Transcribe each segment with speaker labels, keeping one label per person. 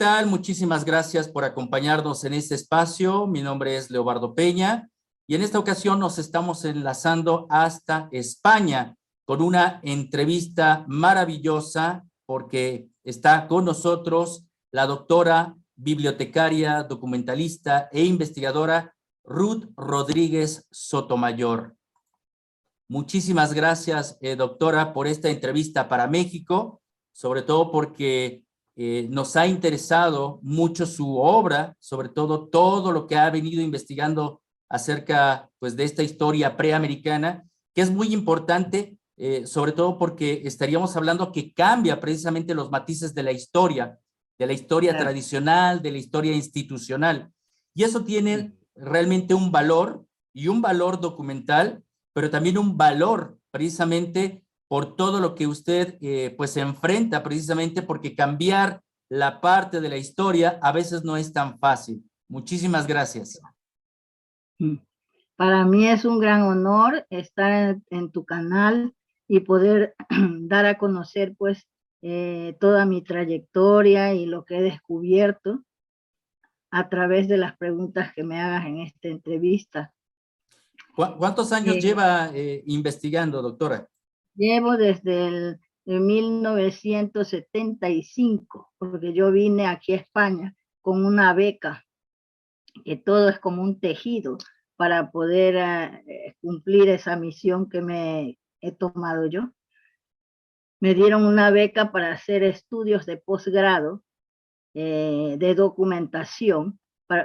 Speaker 1: tal? Muchísimas gracias por acompañarnos en este espacio. Mi nombre es Leobardo Peña y en esta ocasión nos estamos enlazando hasta España con una entrevista maravillosa porque está con nosotros la doctora, bibliotecaria, documentalista e investigadora Ruth Rodríguez Sotomayor. Muchísimas gracias, doctora, por esta entrevista para México, sobre todo porque nos ha interesado mucho su obra, sobre todo lo que ha venido investigando acerca pues, de esta historia preamericana, que es muy importante, sobre todo porque estaríamos hablando que cambia precisamente los matices de la historia tradicional, de la historia institucional. Y eso tiene realmente un valor y un valor documental, pero también un valor precisamente por todo lo que usted pues se enfrenta precisamente porque cambiar la parte de la historia a veces no es tan fácil. Muchísimas gracias.
Speaker 2: Para mí es un gran honor estar en tu canal y poder dar a conocer pues toda mi trayectoria y lo que he descubierto a través de las preguntas que me hagas en esta entrevista.
Speaker 1: ¿Cuántos años lleva investigando, doctora?
Speaker 2: Llevo desde el 1975, porque yo vine aquí a España con una beca, que todo es como un tejido para poder cumplir esa misión que me he tomado yo. Me dieron una beca para hacer estudios de posgrado de documentación,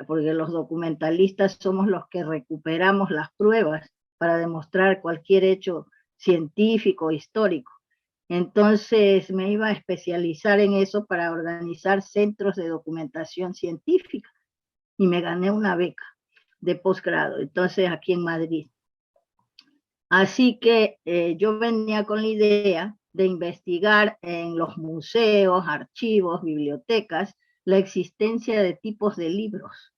Speaker 2: porque los documentalistas somos los que recuperamos las pruebas para demostrar cualquier hecho científico, histórico. Entonces me iba a especializar en eso para organizar centros de documentación científica y me gané una beca de posgrado, entonces aquí en Madrid. Así que yo venía con la idea de investigar en los museos, archivos, bibliotecas, la existencia de tipos de libros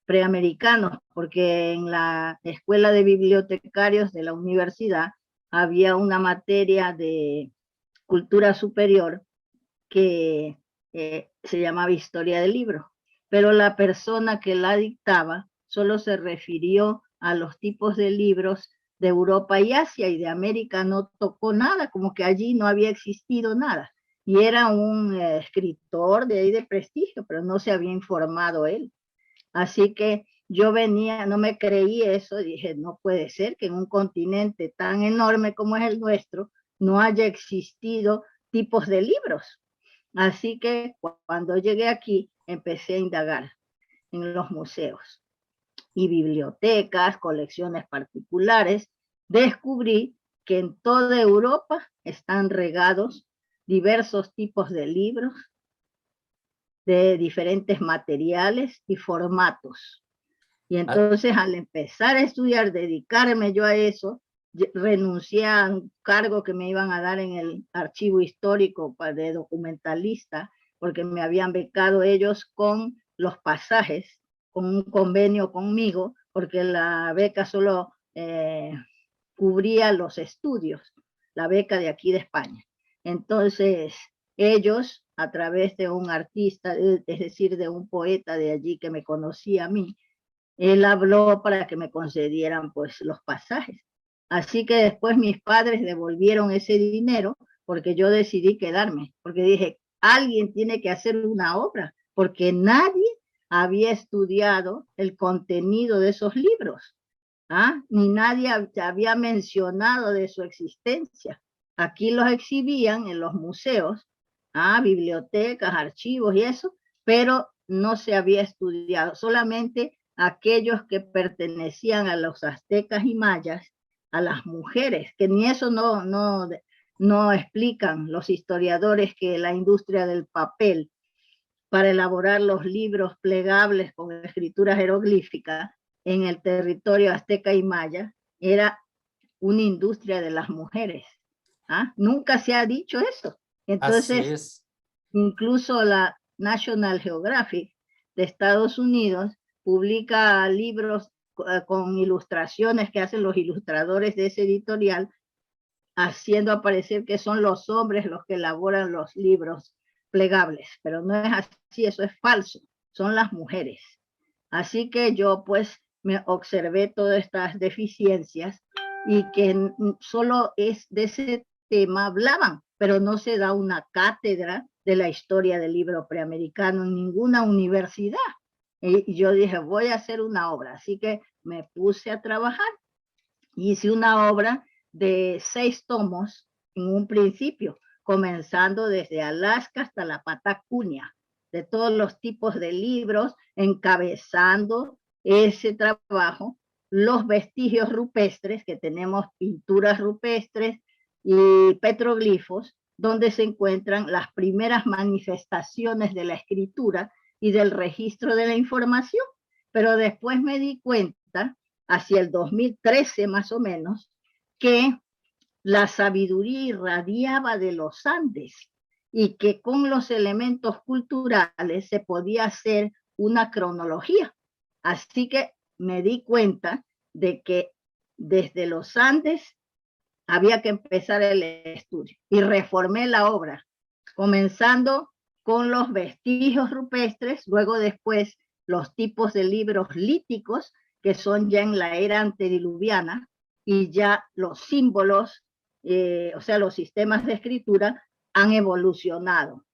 Speaker 2: preamericanos, porque en la escuela de bibliotecarios de la universidad había una materia de cultura superior que se llamaba historia del libro, pero la persona que la dictaba solo se refirió a los tipos de libros de Europa y Asia, y de América no tocó nada, como que allí no había existido nada. Y era un escritor de ahí de prestigio, pero no se había informado él. Así que yo venía, no me creí eso, dije, no puede ser que en un continente tan enorme como es el nuestro no haya existido tipos de libros. Así que cuando llegué aquí empecé a indagar en los museos y bibliotecas, colecciones particulares. Descubrí que en toda Europa están regados diversos tipos de libros de diferentes materiales y formatos. Y entonces al empezar a estudiar, dedicarme yo a eso, renuncié a un cargo que me iban a dar en el archivo histórico de documentalista, porque me habían becado ellos con los pasajes, con un convenio conmigo, porque la beca solo cubría los estudios, la beca de aquí de España. Entonces ellos, a través de un artista, es decir, de un poeta de allí que me conocía a mí, él habló para que me concedieran pues los pasajes. Así que después mis padres devolvieron ese dinero porque yo decidí quedarme, porque dije, alguien tiene que hacer una obra, porque nadie había estudiado el contenido de esos libros, ni nadie había mencionado de su existencia. Aquí los exhibían en los museos, bibliotecas, archivos y eso, pero no se había estudiado, solamente aquellos que pertenecían a los aztecas y mayas, a las mujeres, que ni eso no explican los historiadores, que la industria del papel para elaborar los libros plegables con escrituras jeroglíficas en el territorio azteca y maya era una industria de las mujeres. Nunca se ha dicho eso. Entonces, incluso la National Geographic de Estados Unidos publica libros con ilustraciones que hacen los ilustradores de ese editorial, haciendo aparecer que son los hombres los que elaboran los libros plegables, pero no es así, eso es falso, son las mujeres. Así que yo pues me observé todas estas deficiencias y que solo es de ese tema hablaban, pero no se da una cátedra de la historia del libro preamericano en ninguna universidad. Y yo dije, voy a hacer una obra, así que me puse a trabajar. Hice una obra de 6 tomos en un principio, comenzando desde Alaska hasta la Patagonia, de todos los tipos de libros, encabezando ese trabajo, los vestigios rupestres, que tenemos pinturas rupestres y petroglifos, donde se encuentran las primeras manifestaciones de la escritura y del registro de la información. Pero después me di cuenta, hacia el 2013 más o menos, que la sabiduría irradiaba de los Andes y que con los elementos culturales se podía hacer una cronología. Así que me di cuenta de que desde los Andes había que empezar el estudio y reformé la obra, comenzando con los vestigios rupestres, luego después los tipos de libros líticos, que son ya en la era antediluviana, y ya los símbolos, o sea, los sistemas de escritura han evolucionado.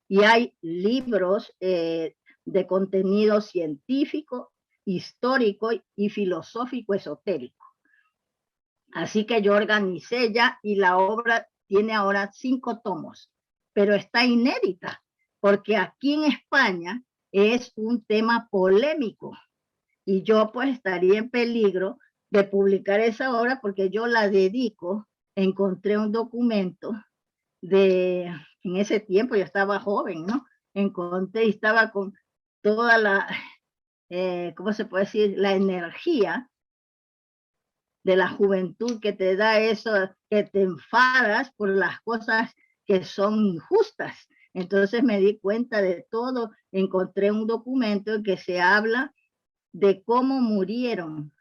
Speaker 2: Y hay libros de contenido científico, histórico y filosófico esotérico. Así que yo organicé ya y la obra tiene ahora 5 tomos, pero está inédita, porque aquí en España es un tema polémico y yo pues estaría en peligro de publicar esa obra porque yo la dedico, encontré un documento en ese tiempo yo estaba joven, ¿no? Encontré y estaba con toda la, ¿cómo se puede decir? La energía de la juventud que te da eso, que te enfadas por las cosas que son injustas. Entonces me di cuenta de todo, encontré un documento en que se habla de cómo murieron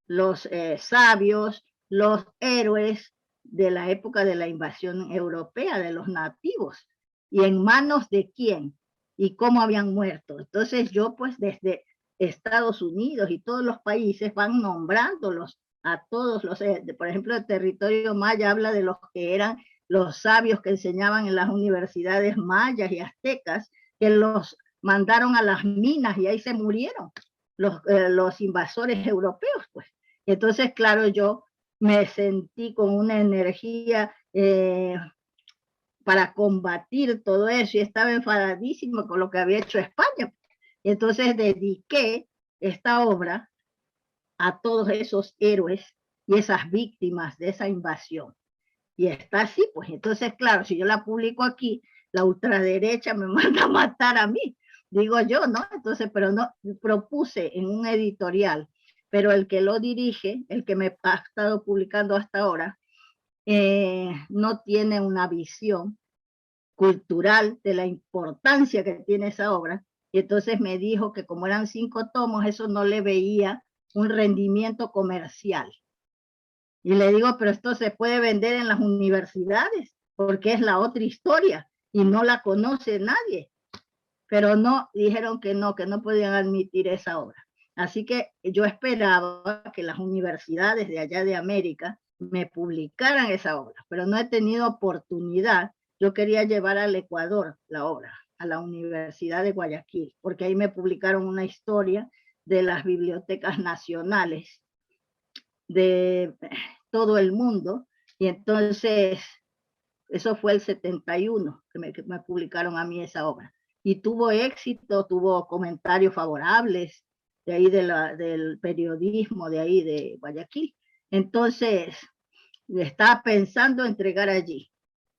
Speaker 2: los sabios, los héroes de la época de la invasión europea, de los nativos, y en manos de quién, y cómo habían muerto. Entonces yo pues desde Estados Unidos y todos los países van nombrándolos a todos los, por ejemplo, el territorio maya habla de los que eran los sabios que enseñaban en las universidades mayas y aztecas, que los mandaron a las minas y ahí se murieron los invasores europeos, pues. Entonces, claro, yo me sentí con una energía para combatir todo eso y estaba enfadadísimo con lo que había hecho España. Entonces dediqué esta obra a todos esos héroes y esas víctimas de esa invasión. Y está así, pues entonces, claro, si yo la publico aquí, la ultraderecha me manda a matar a mí, digo yo, ¿no? Entonces, pero no, propuse en un editorial, pero el que lo dirige, el que me ha estado publicando hasta ahora, no tiene una visión cultural de la importancia que tiene esa obra, y entonces me dijo que como eran 5 tomos, eso no le veía un rendimiento comercial. Y le digo, pero esto se puede vender en las universidades, porque es la otra historia, y no la conoce nadie. Pero no, dijeron que no podían admitir esa obra. Así que yo esperaba que las universidades de allá de América me publicaran esa obra, pero no he tenido oportunidad. Yo quería llevar al Ecuador la obra, a la Universidad de Guayaquil, porque ahí me publicaron una historia de las bibliotecas nacionales de todo el mundo, y entonces eso fue el 71 que me publicaron a mí esa obra, y tuvo éxito, tuvo comentarios favorables de ahí del periodismo de ahí de Guayaquil. Entonces estaba pensando entregar allí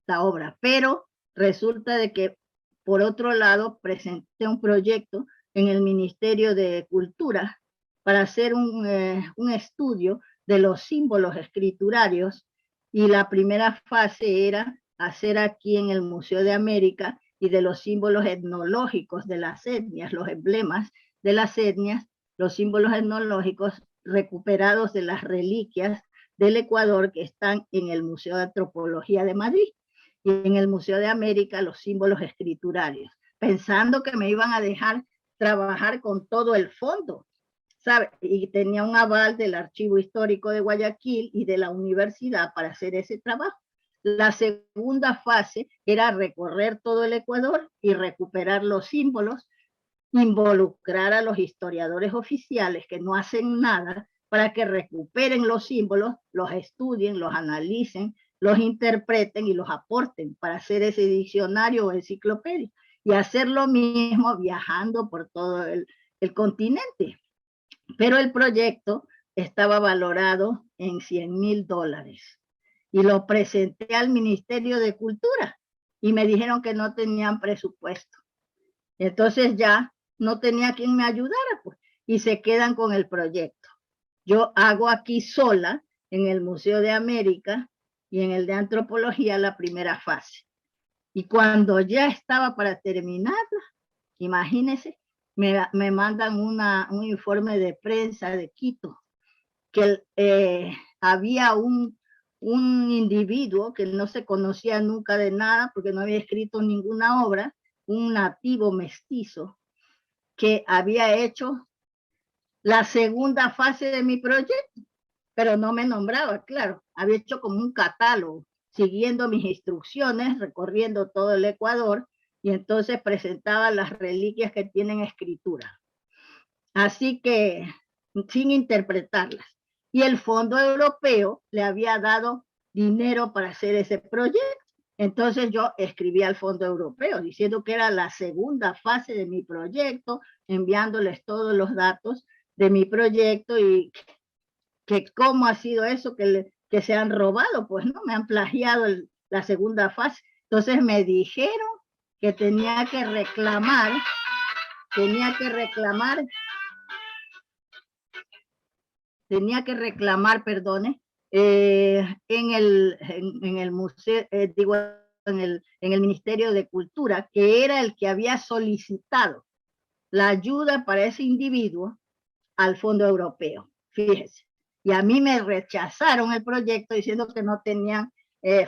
Speaker 2: la obra, pero resulta de que por otro lado presenté un proyecto en el Ministerio de Cultura para hacer un estudio de los símbolos escriturarios, y la primera fase era hacer aquí en el Museo de América y de los símbolos etnológicos de las etnias, los emblemas de las etnias, los símbolos etnológicos recuperados de las reliquias del Ecuador que están en el Museo de Antropología de Madrid. y en el Museo de América los símbolos escriturarios, pensando que me iban a dejar trabajar con todo el fondo, ¿sabe? Y tenía un aval del Archivo Histórico de Guayaquil y de la universidad para hacer ese trabajo. La segunda fase era recorrer todo el Ecuador y recuperar los símbolos, involucrar a los historiadores oficiales que no hacen nada para que recuperen los símbolos, los estudien, los analicen, los interpreten y los aporten para hacer ese diccionario o enciclopedia, y hacer lo mismo viajando por todo el continente. Pero el proyecto estaba valorado en $100,000 y lo presenté al Ministerio de Cultura y me dijeron que no tenían presupuesto. Entonces ya no tenía quien me ayudara, pues, y se quedan con el proyecto. Yo hago aquí sola, en el Museo de América y en el de Antropología, la primera fase. Y cuando ya estaba para terminarla, imagínense, me mandan un informe de prensa de Quito, que había un individuo que no se conocía nunca de nada, porque no había escrito ninguna obra, un nativo mestizo, que había hecho la segunda fase de mi proyecto, pero no me nombraba, claro, había hecho como un catálogo, siguiendo mis instrucciones, recorriendo todo el Ecuador, y entonces presentaba las reliquias que tienen escritura. Así que, sin interpretarlas. Y el Fondo Europeo le había dado dinero para hacer ese proyecto. Entonces yo escribí al Fondo Europeo diciendo que era la segunda fase de mi proyecto, enviándoles todos los datos de mi proyecto y que cómo ha sido eso que se han robado, pues no, me han plagiado la segunda fase. Entonces me dijeron que tenía que reclamar, perdone, en el museo, digo, en el Ministerio de Cultura, que era el que había solicitado la ayuda para ese individuo al Fondo Europeo, fíjese. Y a mí me rechazaron el proyecto diciendo que no tenían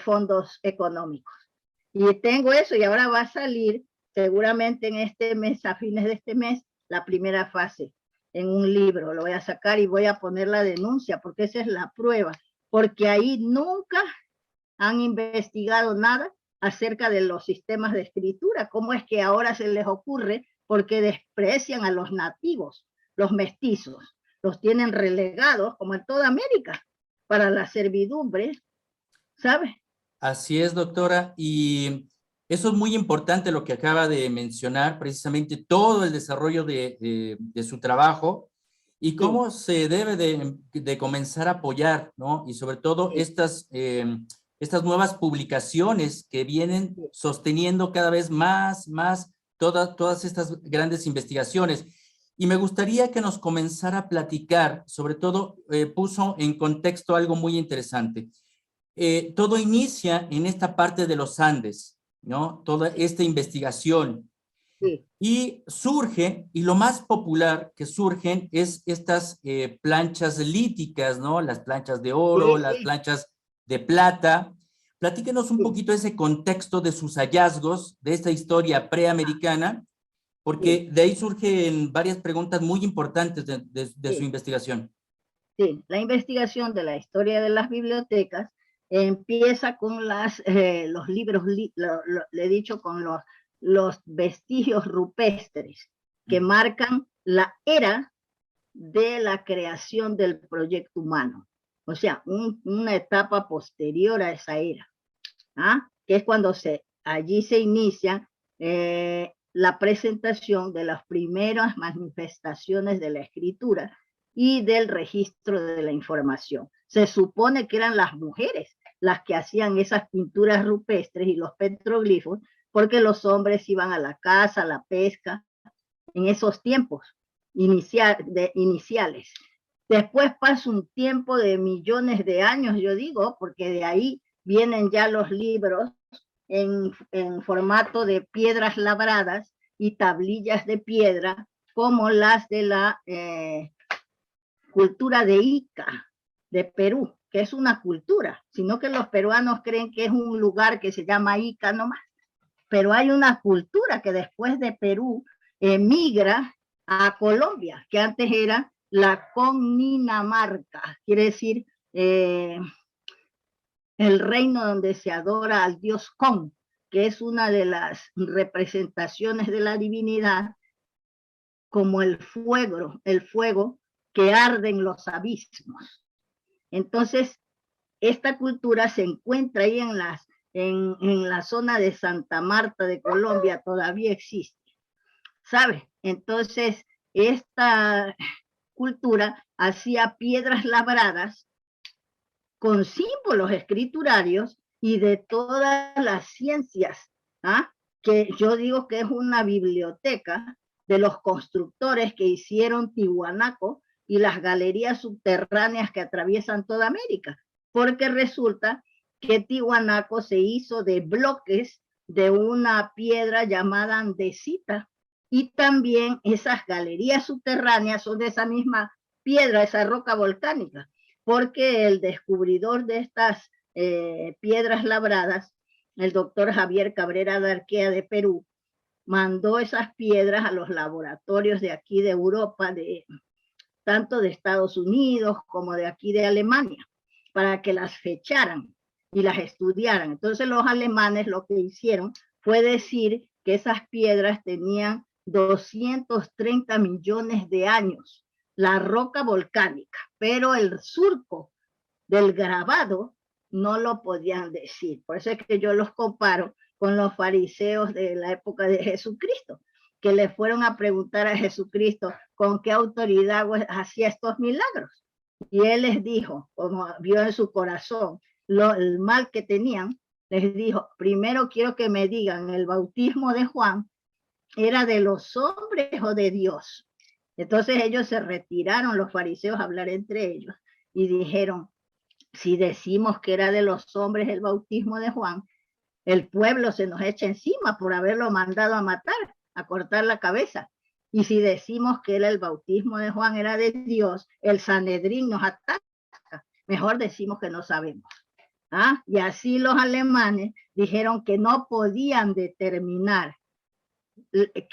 Speaker 2: fondos económicos. Y tengo eso, y ahora va a salir seguramente en este mes, a fines de este mes, la primera fase en un libro. Lo voy a sacar y voy a poner la denuncia, porque esa es la prueba, porque ahí nunca han investigado nada acerca de los sistemas de escritura. ¿Cómo es que ahora se les ocurre? Porque desprecian a los nativos, los mestizos, los tienen relegados, como en toda América, para la servidumbre, ¿sabe?
Speaker 1: Así es, doctora, y eso es muy importante lo que acaba de mencionar, precisamente todo el desarrollo de su trabajo y cómo se debe de comenzar a apoyar, ¿no? Y sobre todo estas nuevas publicaciones que vienen sosteniendo cada vez más todas estas grandes investigaciones. Y me gustaría que nos comenzara a platicar, sobre todo puso en contexto algo muy interesante. Todo inicia en esta parte de los Andes, ¿no? Toda esta investigación.
Speaker 2: Sí.
Speaker 1: Y surge, y lo más popular que surgen es estas planchas líticas, ¿no? Las planchas de oro, las planchas de plata. Platíquenos un poquito ese contexto de sus hallazgos, de esta historia preamericana, porque de ahí surgen varias preguntas muy importantes de su investigación.
Speaker 2: Sí, la investigación de la historia de las bibliotecas empieza con los libros, le he dicho, con los vestigios rupestres que marcan la era de la creación del proyecto humano. O sea, una etapa posterior a esa era, ¿ah? Que es cuando allí se inicia la presentación de las primeras manifestaciones de la escritura y del registro de la información. Se supone que eran las mujeres las que hacían esas pinturas rupestres y los petroglifos, porque los hombres iban a la caza, a la pesca, en esos tiempos iniciales. Después pasa un tiempo de millones de años, yo digo, porque de ahí vienen ya los libros en formato de piedras labradas y tablillas de piedra, como las de la cultura de Ica, de Perú, que es una cultura, sino que los peruanos creen que es un lugar que se llama Ica nomás. Pero hay una cultura que después de Perú emigra a Colombia, que antes era la Condinamarca, quiere decir el reino donde se adora al dios Con, que es una de las representaciones de la divinidad, como el fuego que arde en los abismos. Entonces, esta cultura se encuentra ahí en la zona de Santa Marta de Colombia, todavía existe, ¿sabe? Entonces, esta cultura hacía piedras labradas con símbolos escriturarios y de todas las ciencias, ¿ah? Que yo digo que es una biblioteca de los constructores que hicieron Tiwanaku y las galerías subterráneas que atraviesan toda América, porque resulta que Tiwanaku se hizo de bloques de una piedra llamada andesita, y también esas galerías subterráneas son de esa misma piedra, esa roca volcánica, porque el descubridor de estas piedras labradas, el doctor Javier Cabrera de Arquea de Perú, mandó esas piedras a los laboratorios de aquí de Europa, tanto de Estados Unidos como de aquí de Alemania, para que las fecharan y las estudiaran. Entonces los alemanes lo que hicieron fue decir que esas piedras tenían 230 millones de años, la roca volcánica, pero el surco del grabado no lo podían decir. Por eso es que yo los comparo con los fariseos de la época de Jesucristo, que le fueron a preguntar a Jesucristo con qué autoridad hacía estos milagros. Y él les dijo, como vio en su corazón el mal que tenían, les dijo, primero quiero que me digan, ¿el bautismo de Juan era de los hombres o de Dios? Entonces ellos se retiraron, los fariseos, a hablar entre ellos, y dijeron, si decimos que era de los hombres el bautismo de Juan, el pueblo se nos echa encima por haberlo mandado a matar, a cortar la cabeza. Y si decimos que el bautismo de Juan era de Dios, el Sanedrín nos ataca. Mejor decimos que no sabemos. ¿Ah? Y así los alemanes dijeron que no podían determinar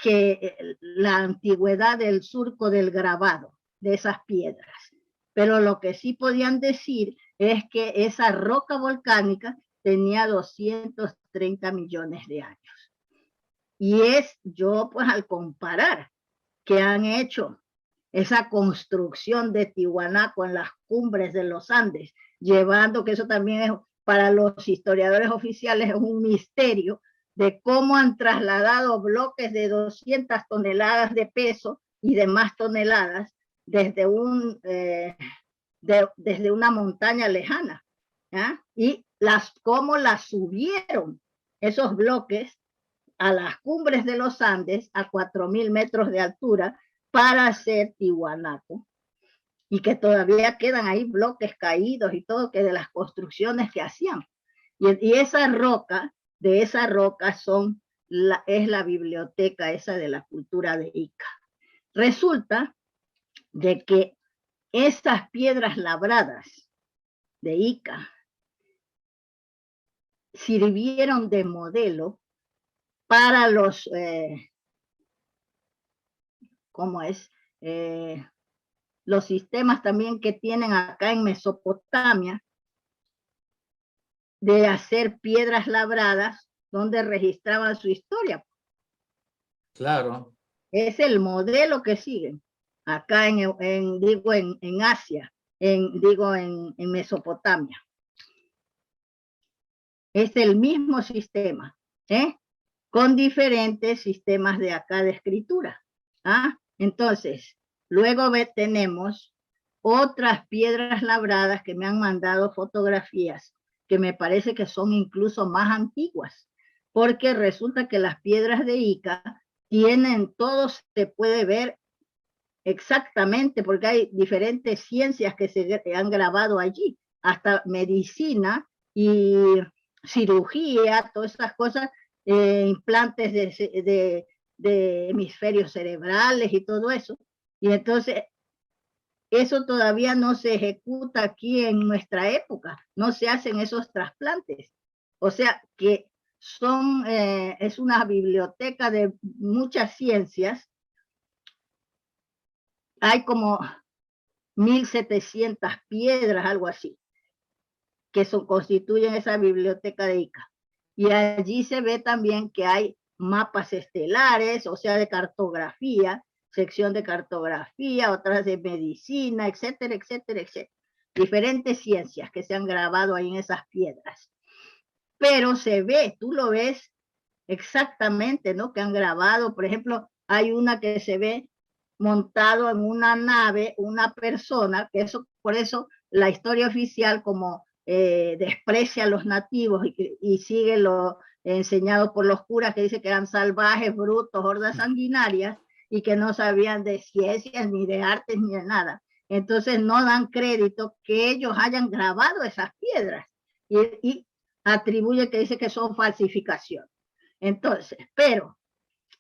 Speaker 2: que la antigüedad del surco del grabado de esas piedras. Pero lo que sí podían decir es que esa roca volcánica tenía 230 millones de años. Y yo pues al comparar que han hecho esa construcción de Tiwanaku en las cumbres de los Andes, llevando, que eso también es para los historiadores oficiales es un misterio, de cómo han trasladado bloques de 200 toneladas de peso y de más toneladas desde desde una montaña lejana, ¿eh? Y cómo las subieron esos bloques a las cumbres de los Andes a 4.000 metros de altura para hacer Tiwanaku, y que todavía quedan ahí bloques caídos y todo, que de las construcciones que hacían. Y esa roca, de esa roca es la biblioteca esa de la cultura de Ica. Resulta de que estas piedras labradas de Ica sirvieron de modelo para los, los sistemas también que tienen acá en Mesopotamia, de hacer piedras labradas donde registraban su historia.
Speaker 1: Claro.
Speaker 2: Es el modelo que siguen acá en Asia, en Mesopotamia. Es el mismo sistema, con diferentes sistemas de acá de escritura. ¿Ah? Entonces, luego tenemos otras piedras labradas que me han mandado fotografías, que me parece que son incluso más antiguas, porque resulta que las piedras de Ica tienen, todo se puede ver exactamente, porque hay diferentes ciencias que se han grabado allí, hasta medicina y cirugía, todas esas cosas, implantes de hemisferios cerebrales y todo eso. Y entonces eso todavía no se ejecuta aquí en nuestra época, no se hacen esos trasplantes. O sea que es una biblioteca de muchas ciencias. Hay como 1700 piedras, algo así, que constituyen esa biblioteca de Ica. Y allí se ve también que hay mapas estelares, o sea, de cartografía, sección de cartografía, otras de medicina, etcétera, etcétera, etcétera. Diferentes ciencias que se han grabado ahí en esas piedras. Pero se ve, tú lo ves exactamente, ¿no? Que han grabado, por ejemplo, hay una que se ve montado en una nave, una persona, que eso, por eso la historia oficial como desprecia a los nativos y sigue lo enseñado por los curas que dice que eran salvajes, brutos, hordas sanguinarias y que no sabían de ciencias, ni de artes, ni de nada. Entonces no dan crédito que ellos hayan grabado esas piedras y atribuye que dice que son falsificaciones. Entonces, pero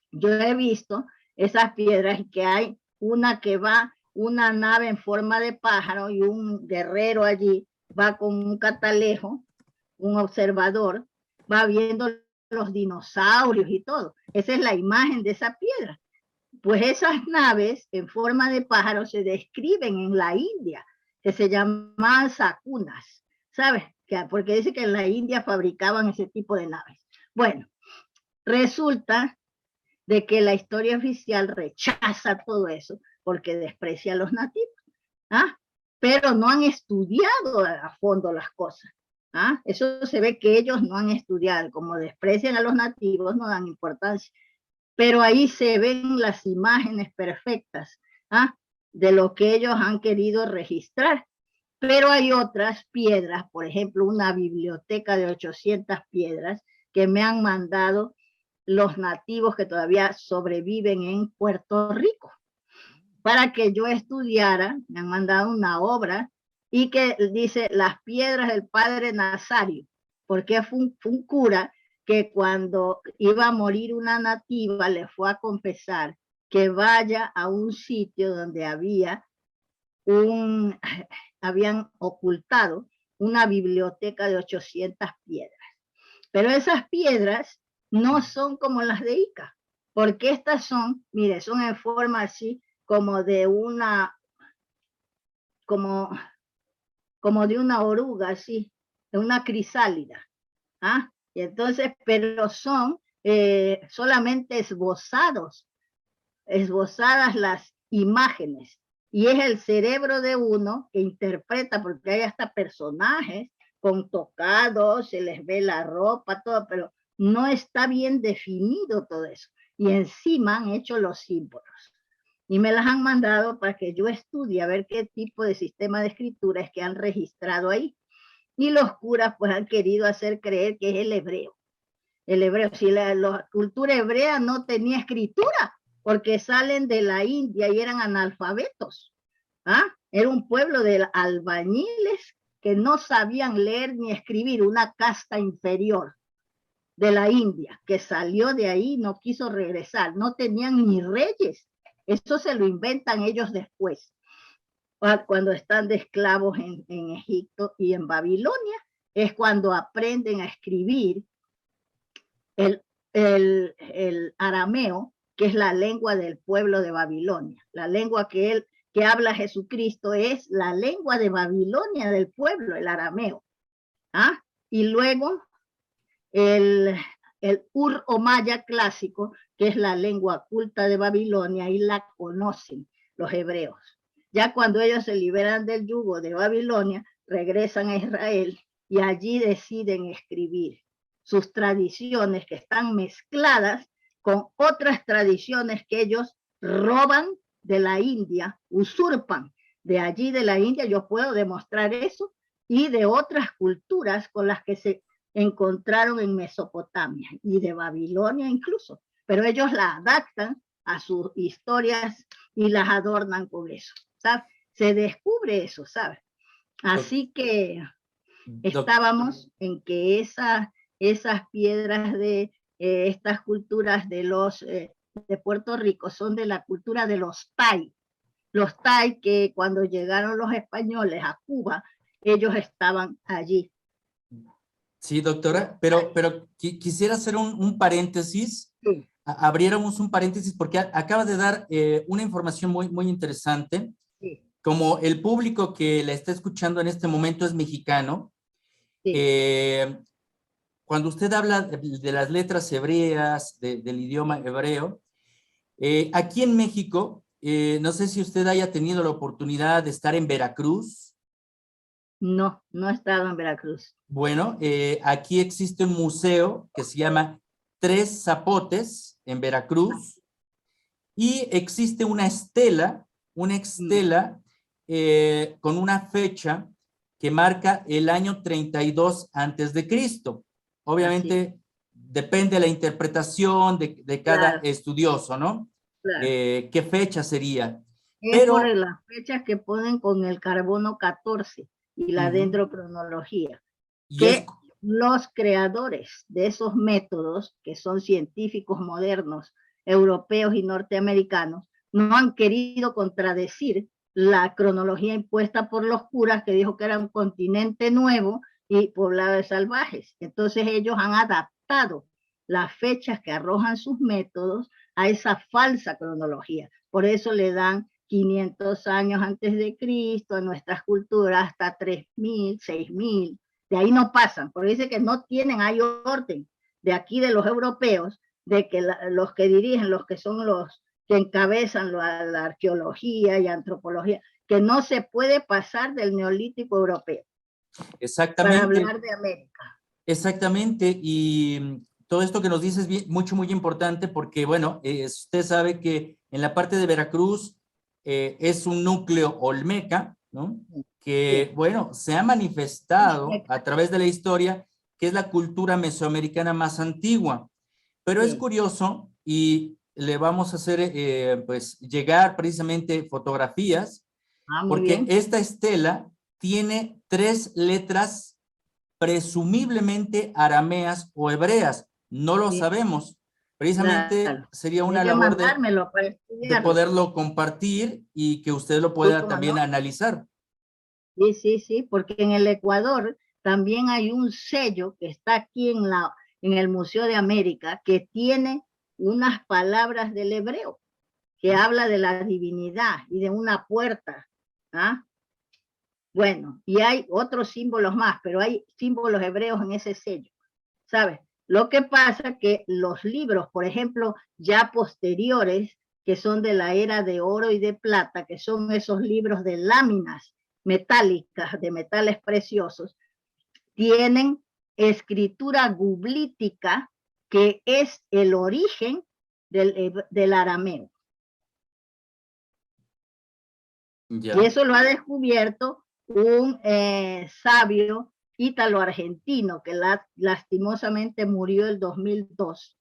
Speaker 2: yo he visto esas piedras y que hay una que va, una nave en forma de pájaro y un guerrero allí va con un catalejo, un observador, va viendo los dinosaurios y todo. Esa es la imagen de esa piedra. Pues esas naves en forma de pájaro se describen en la India, que se llaman sakunas, ¿sabes? Porque dice que en la India fabricaban ese tipo de naves. Bueno, resulta de que la historia oficial rechaza todo eso porque desprecia a los nativos, ¿ah? Pero no han estudiado a fondo las cosas. ¿Ah? Eso se ve que ellos no han estudiado, como desprecian a los nativos, no dan importancia. Pero ahí se ven las imágenes perfectas, ¿ah? De lo que ellos han querido registrar. Pero hay otras piedras, por ejemplo, una biblioteca de 800 piedras que me han mandado los nativos que todavía sobreviven en Puerto Rico, para que yo estudiara. Me han mandado una obra y que dice las piedras del padre Nazario, porque fue un cura que cuando iba a morir una nativa le fue a confesar que vaya a un sitio donde habían ocultado una biblioteca de 800 piedras. Pero esas piedras no son como las de Ica, porque estas son, mire, son en forma así como de como de una oruga, así, de una crisálida. ¿Ah? Y entonces, pero son solamente esbozadas las imágenes. Y es el cerebro de uno que interpreta, porque hay hasta personajes con tocados, se les ve la ropa, todo, pero no está bien definido todo eso. Y encima han hecho los símbolos. Y me las han mandado para que yo estudie a ver qué tipo de sistema de escritura es que han registrado ahí. Y los curas pues han querido hacer creer que es el hebreo. El hebreo, si la cultura hebrea no tenía escritura, porque salen de la India y eran analfabetos. ¿Ah? Era un pueblo de albañiles que no sabían leer ni escribir, una casta inferior de la India, que salió de ahí, no quiso regresar, no tenían ni reyes. Eso se lo inventan ellos después, cuando están de esclavos en Egipto y en Babilonia, es cuando aprenden a escribir el arameo, que es la lengua del pueblo de Babilonia. La lengua que habla Jesucristo es la lengua de Babilonia del pueblo, el arameo. ¿Ah? Y luego el Ur o Maya clásico, que es la lengua culta de Babilonia, y la conocen los hebreos. Ya cuando ellos se liberan del yugo de Babilonia, regresan a Israel y allí deciden escribir sus tradiciones, que están mezcladas con otras tradiciones que ellos roban de la India, usurpan de allí de la India. Yo puedo demostrar eso, y de otras culturas con las que se encontraron en Mesopotamia y de Babilonia incluso, pero ellos la adaptan a sus historias y las adornan con eso, ¿sabes? Se descubre eso, ¿sabes? Así que estábamos en que esas piedras de estas culturas de Puerto Rico son de la cultura de los Tai, Los Tai, que cuando llegaron los españoles a Cuba, ellos estaban allí.
Speaker 1: Sí, doctora, pero quisiera hacer un paréntesis.
Speaker 2: Sí,
Speaker 1: Abriéramos un paréntesis porque acaba de dar una información muy interesante.
Speaker 2: sí,
Speaker 1: Como el público que la está escuchando en este momento es mexicano,
Speaker 2: sí.
Speaker 1: cuando usted habla de las letras hebreas, del idioma hebreo, aquí en México, no sé si usted haya tenido la oportunidad de estar en Veracruz.
Speaker 2: No, no he estado en Veracruz.
Speaker 1: Bueno, aquí existe un museo que se llama Tres Zapotes en Veracruz y existe una estela con una fecha que marca el año 32 antes de Cristo.
Speaker 2: Así,
Speaker 1: Obviamente depende de la interpretación de cada
Speaker 2: claro,
Speaker 1: estudioso, ¿no?
Speaker 2: claro.
Speaker 1: ¿Qué fecha sería?
Speaker 2: Es por
Speaker 1: Pero,
Speaker 2: las fechas que ponen con el carbono 14 y la
Speaker 1: uh-huh,
Speaker 2: dendrocronología,
Speaker 1: y es,
Speaker 2: que los creadores de esos métodos, que son científicos modernos, europeos y norteamericanos, no han querido contradecir la cronología impuesta por los curas, que dijo que era un continente nuevo y poblado de salvajes. Entonces ellos han adaptado las fechas que arrojan sus métodos a esa falsa cronología. Por eso le dan 500 años antes de Cristo, a nuestras culturas hasta 3000, 6000, de ahí no pasan, por eso dice que no tienen, hay orden de aquí de los europeos, de que los que dirigen, los que son los que encabezan la arqueología y antropología, que no se puede pasar del neolítico europeo para
Speaker 1: exactamente,
Speaker 2: hablar de América.
Speaker 1: exactamente, y todo esto que nos dices es muy importante porque, bueno, usted sabe que en la parte de Veracruz es un núcleo olmeca, ¿no? Que,
Speaker 2: Sí.
Speaker 1: bueno, se ha manifestado a través de la historia que es la cultura mesoamericana más antigua. Pero es
Speaker 2: Sí.
Speaker 1: curioso y le vamos a hacer, pues, llegar precisamente fotografías
Speaker 2: Ah, muy
Speaker 1: porque
Speaker 2: bien.
Speaker 1: esta estela tiene 3 letras presumiblemente arameas o hebreas. No lo
Speaker 2: Sí,
Speaker 1: sabemos. Precisamente
Speaker 2: claro.
Speaker 1: sería
Speaker 2: Tiene
Speaker 1: una
Speaker 2: que
Speaker 1: labor
Speaker 2: mandármelo para
Speaker 1: de
Speaker 2: estudiarlo.
Speaker 1: poderlo compartir y que usted lo
Speaker 2: Sí,
Speaker 1: pueda
Speaker 2: cómo no.
Speaker 1: también analizar.
Speaker 2: Sí, sí, sí, porque en el Ecuador también hay un sello que está aquí en el Museo de América que tiene unas palabras del hebreo que habla de la divinidad y de una puerta. ¿Ah? Bueno, y hay otros símbolos más, pero hay símbolos hebreos en ese sello, ¿sabes? Lo que pasa que los libros, por ejemplo, ya posteriores, que son de la era de oro y de plata, que son esos libros de láminas metálicas, de metales preciosos, tienen escritura gublítica, que es el origen del arameo. Y
Speaker 1: Ya.
Speaker 2: eso lo ha descubierto un sabio ítalo-argentino que lastimosamente murió el 2002,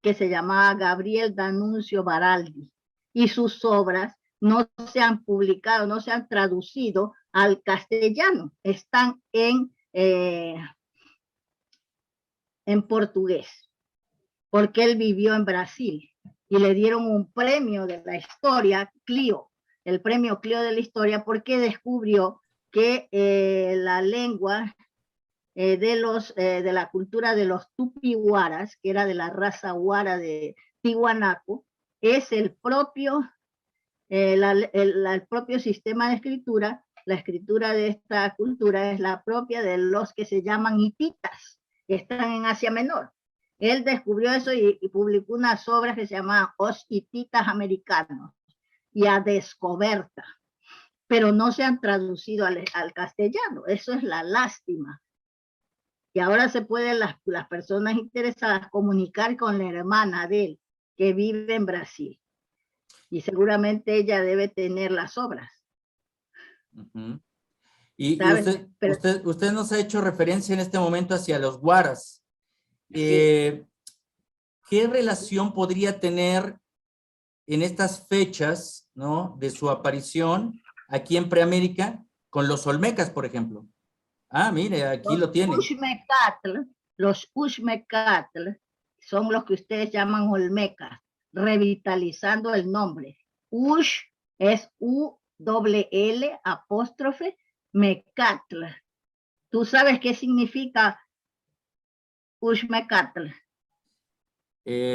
Speaker 2: que se llamaba Gabriel D'Annunzio Baraldi. Y sus obras no se han publicado, no se han traducido al castellano, están en portugués, porque él vivió en Brasil y le dieron un premio de la historia, Clio, el premio Clio de la historia, porque descubrió que la lengua de la cultura de los tupihuaras, que era de la raza huara de Tiwanaku, es el propio, el propio sistema de escritura. La escritura de esta cultura es la propia de los que se llaman hititas, que están en Asia Menor. Él descubrió eso y publicó unas obras que se llamaban Os Hititas Americanos y a Descoberta, pero no se han traducido al castellano. Eso es la lástima. Y ahora se pueden las personas interesadas comunicar con la hermana de él, que vive en Brasil. Y seguramente ella debe tener las obras,
Speaker 1: Uh-huh. Y
Speaker 2: ¿sabes? Pero
Speaker 1: usted nos ha hecho referencia en este momento hacia los guaras.
Speaker 2: sí,
Speaker 1: ¿Qué relación podría tener en estas fechas, ¿no? De su aparición aquí en Preamérica con los olmecas, por ejemplo? Ah, mire, aquí lo tiene.
Speaker 2: Los Uxmecatl son los que ustedes llaman olmecas, revitalizando el nombre. Ush Es U-L-L apóstrofe Mecatl. ¿Tú sabes qué significa Uxmecatl?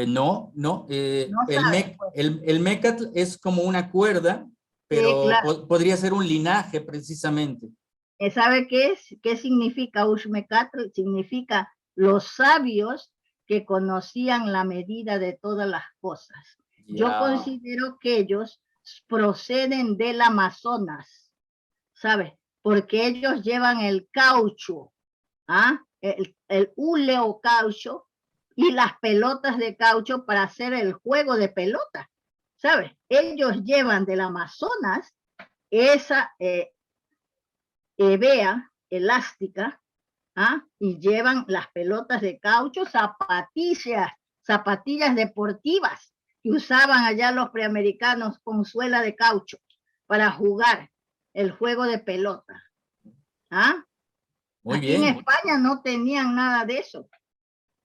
Speaker 1: No, no.
Speaker 2: No sabes, pues.
Speaker 1: El mecatl es como una cuerda,
Speaker 2: Sí,
Speaker 1: pero
Speaker 2: claro.
Speaker 1: podría ser un linaje precisamente.
Speaker 2: ¿Sabe qué es? ¿Qué significa Uxmecatl? Significa los sabios que conocían la medida de todas las cosas. Yo
Speaker 1: Ya.
Speaker 2: considero que ellos proceden del Amazonas, ¿sabe? Porque ellos llevan el caucho, ¿ah? El hule o caucho y las pelotas de caucho para hacer el juego de pelota, ¿sabe? Ellos llevan del Amazonas esa hebea elástica, ¿ah? Y llevan las pelotas de caucho, zapatillas deportivas que usaban allá los preamericanos con suela de caucho para jugar el juego de pelota. ¿Ah?
Speaker 1: Muy
Speaker 2: Aquí en
Speaker 1: bien.
Speaker 2: España no tenían nada de eso.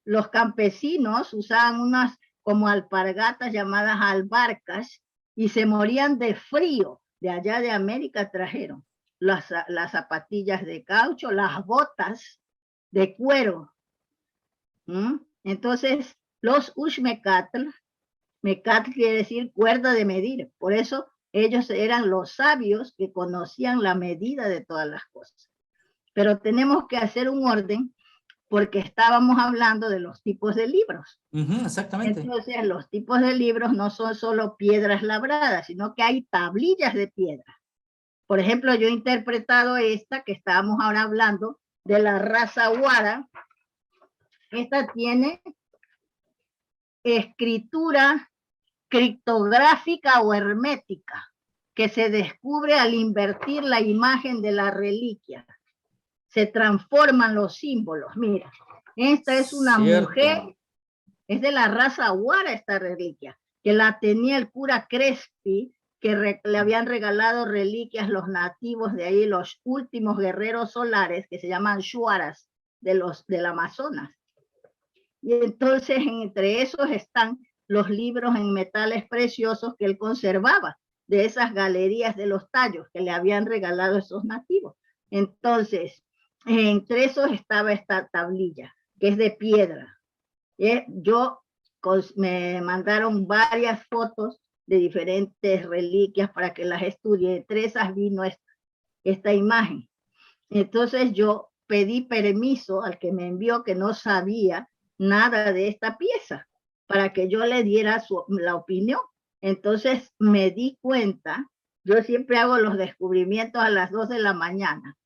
Speaker 2: Los campesinos usaban unas como alpargatas llamadas albarcas y se morían de frío. De allá de América trajeron las zapatillas de caucho, las botas de cuero. Entonces, los Uxmecatl, Mecatl quiere decir cuerda de medir. Por eso ellos eran los sabios que conocían la medida de todas las cosas. Pero tenemos que hacer un orden porque estábamos hablando de los tipos de libros.
Speaker 1: Exactamente.
Speaker 2: Entonces, los tipos de libros no son solo piedras labradas, sino que hay tablillas de piedra. Por ejemplo, yo he interpretado esta que estábamos ahora hablando de la raza Huara. Esta tiene escritura criptográfica o hermética que se descubre al invertir la imagen de la reliquia. Se transforman los símbolos. Mira, esta es una mujer, es de la raza Huara esta reliquia, que la tenía el cura Crespi, que le habían regalado reliquias los nativos de ahí, los últimos guerreros solares, que se llaman Shuaras, del Amazonas. Y entonces entre esos están los libros en metales preciosos que él conservaba, de esas galerías de los tallos que le habían regalado esos nativos. Entonces, entre esos estaba esta tablilla, que es de piedra. Me mandaron varias fotos de diferentes reliquias para que las estudie. Entre esas vino esta imagen. Entonces yo pedí permiso al que me envió, que no sabía nada de esta pieza, para que yo le diera la opinión. Entonces me di cuenta, yo siempre hago los descubrimientos a las 2 de la mañana,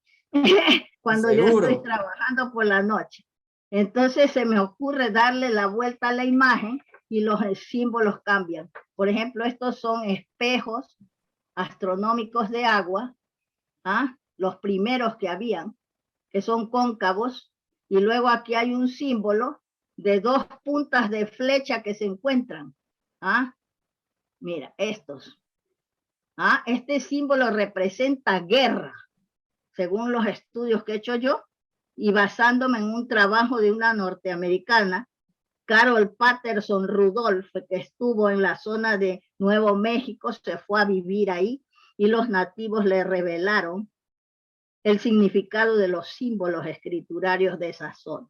Speaker 2: cuando yo estoy trabajando por la noche. Entonces se me ocurre darle la vuelta a la imagen y los símbolos cambian. Por ejemplo, estos son espejos astronómicos de agua, ¿ah? Los primeros que habían, que son cóncavos, y luego aquí hay un símbolo de 2 puntas de flecha que se encuentran. ¿Ah? Mira, estos. ¿Ah? Este símbolo representa guerra, según los estudios que he hecho yo, y basándome en un trabajo de una norteamericana, Carol Patterson Rudolph, que estuvo en la zona de Nuevo México, se fue a vivir ahí, y los nativos le revelaron el significado de los símbolos escriturarios de esa zona.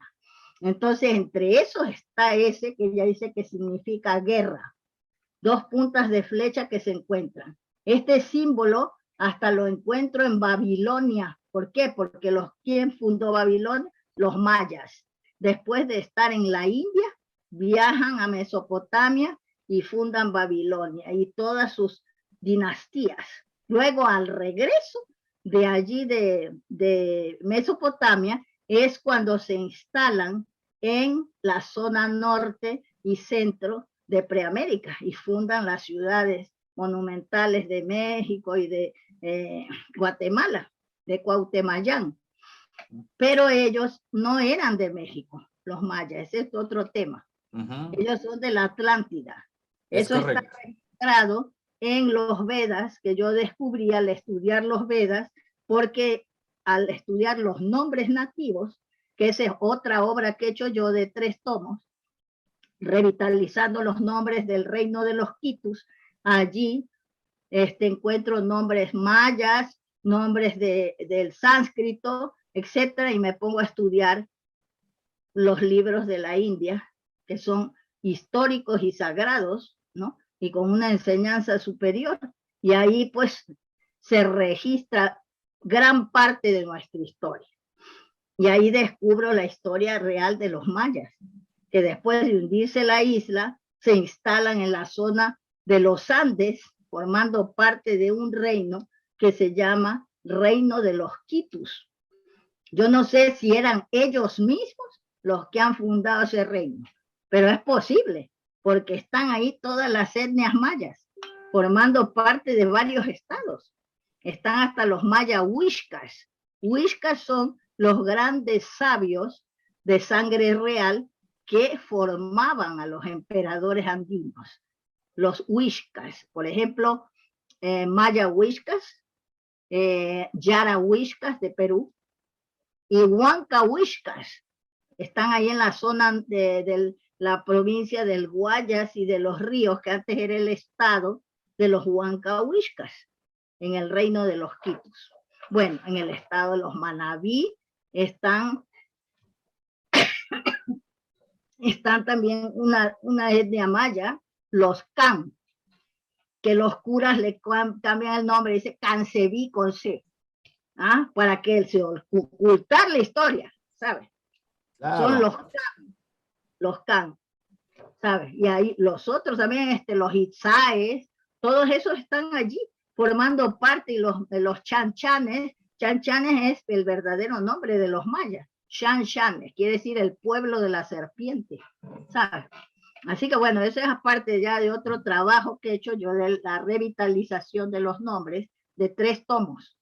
Speaker 2: Entonces, entre esos está ese que ella dice que significa guerra, 2 puntas de flecha que se encuentran. Este símbolo hasta lo encuentro en Babilonia. ¿Por qué? Porque ¿quién fundó Babilonia? Los mayas. Después de estar en la India, viajan a Mesopotamia y fundan Babilonia y todas sus dinastías. Luego, al regreso de allí de Mesopotamia, es cuando se instalan en la zona norte y centro de Preamérica y fundan las ciudades monumentales de México y de Guatemala, de Cuauhtémoc. Pero ellos no eran de México, los mayas, ese es otro tema. Ellos son de la Atlántida. Eso está registrado en los Vedas, que yo descubrí al estudiar los Vedas, porque al estudiar los nombres nativos, que esa es otra obra que he hecho yo de 3 tomos, revitalizando los nombres del reino de los Quitus, allí encuentro nombres mayas, nombres del sánscrito, etcétera, y me pongo a estudiar los libros de la India, que son históricos y sagrados, ¿no? Y con una enseñanza superior. Y ahí pues se registra gran parte de nuestra historia. Y ahí descubro la historia real de los mayas, que después de hundirse la isla, se instalan en la zona de los Andes, formando parte de un reino que se llama Reino de los Quitus. Yo no sé si eran ellos mismos los que han fundado ese reino, pero es posible, porque están ahí todas las etnias mayas, formando parte de varios estados. Están hasta los mayas huixcas. Huixcas son los grandes sabios de sangre real que formaban a los emperadores andinos. Los huixcas, por ejemplo, maya huixcas, yara huixcas de Perú, y huanca huixcas, están ahí en la zona de la provincia del Guayas y de los Ríos, que antes era el estado de los huanca huixcas, en el reino de los Quitus. Bueno, en el estado de los Manabí están también una etnia maya, los Can, que los curas le cambian el nombre, dice Canceví con C, ¿ah? Para que se ocultar la historia, ¿sabes? Claro. Son los Can, ¿sabes? Y ahí los otros también, los Itzaes, todos esos están allí formando parte, y los Chanchanes. Chanchanes es el verdadero nombre de los mayas. Chanchanes quiere decir el pueblo de la serpiente, ¿sabes? Así que bueno, eso es aparte ya de otro trabajo que he hecho yo de la revitalización de los nombres de 3 tomos.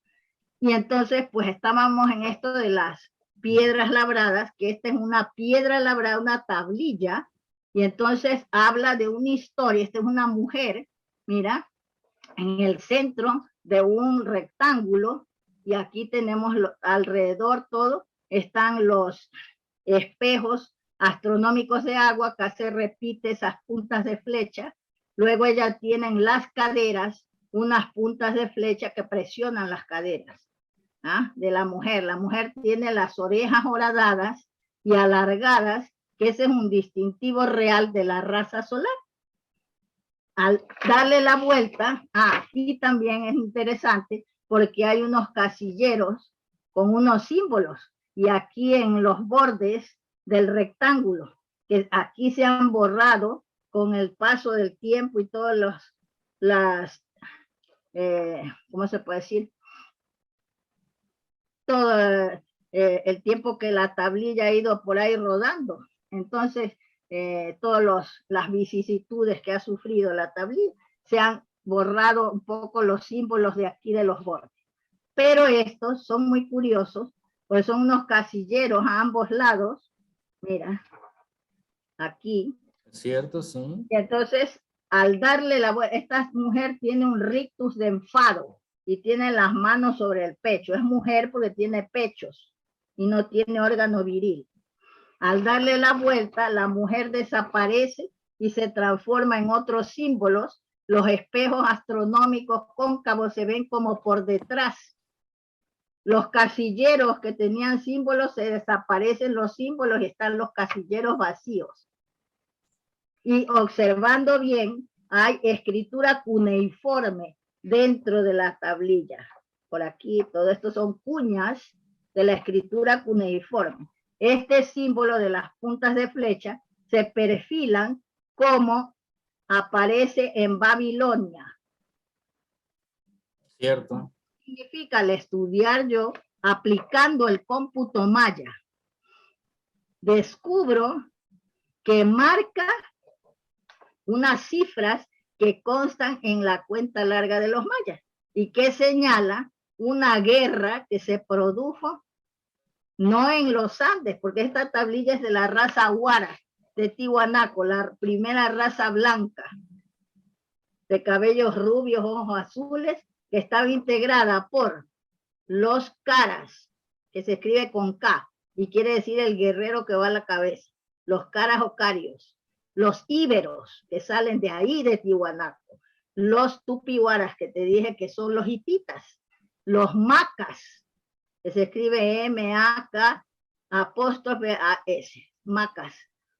Speaker 2: Y entonces pues estábamos en esto de las piedras labradas, que esta es una piedra labrada, una tablilla, y entonces habla de una historia. Esta es una mujer, mira, en el centro de un rectángulo, y aquí tenemos alrededor todo, están los espejos astronómicos de agua, acá se repite esas puntas de flecha, luego ella tiene en las caderas unas puntas de flecha que presionan las caderas, ¿ah? De la mujer. La mujer tiene las orejas horadadas y alargadas, que ese es un distintivo real de la raza solar. Al darle la vuelta, aquí también es interesante porque hay unos casilleros con unos símbolos, y aquí en los bordes del rectángulo, que aquí se han borrado con el paso del tiempo y todos ¿cómo se puede decir? Todo el tiempo que la tablilla ha ido por ahí rodando. Entonces, todas las vicisitudes que ha sufrido la tablilla, se han borrado un poco los símbolos de aquí de los bordes. Pero estos son muy curiosos, pues son unos casilleros a ambos lados, mira, aquí.
Speaker 1: ¿Cierto? Sí.
Speaker 2: Y entonces, al darle la vuelta, esta mujer tiene un rictus de enfado y tiene las manos sobre el pecho. Es mujer porque tiene pechos y no tiene órgano viril. Al darle la vuelta, la mujer desaparece y se transforma en otros símbolos. Los espejos astronómicos cóncavos se ven como por detrás. Los casilleros que tenían símbolos, se desaparecen los símbolos y están los casilleros vacíos. Y observando bien, hay escritura cuneiforme dentro de la tablilla. Por aquí, todo esto son cuñas de la escritura cuneiforme. Este símbolo de las puntas de flecha se perfilan como aparece en Babilonia.
Speaker 1: Cierto.
Speaker 2: Significa al estudiar yo, aplicando el cómputo maya, descubro que marca unas cifras que constan en la cuenta larga de los mayas y que señala una guerra que se produjo no en los Andes, porque esta tablilla es de la raza Ahuara de Tiwanaku, la primera raza blanca de cabellos rubios, ojos azules, que estaba integrada por los caras, que se escribe con K y quiere decir el guerrero que va a la cabeza, los caras o carios, los íberos, que salen de ahí de Tiwanaku, los tupihuaras, que te dije que son los hititas, los macas, que se escribe M-A-K apóstrofe A-S, macas.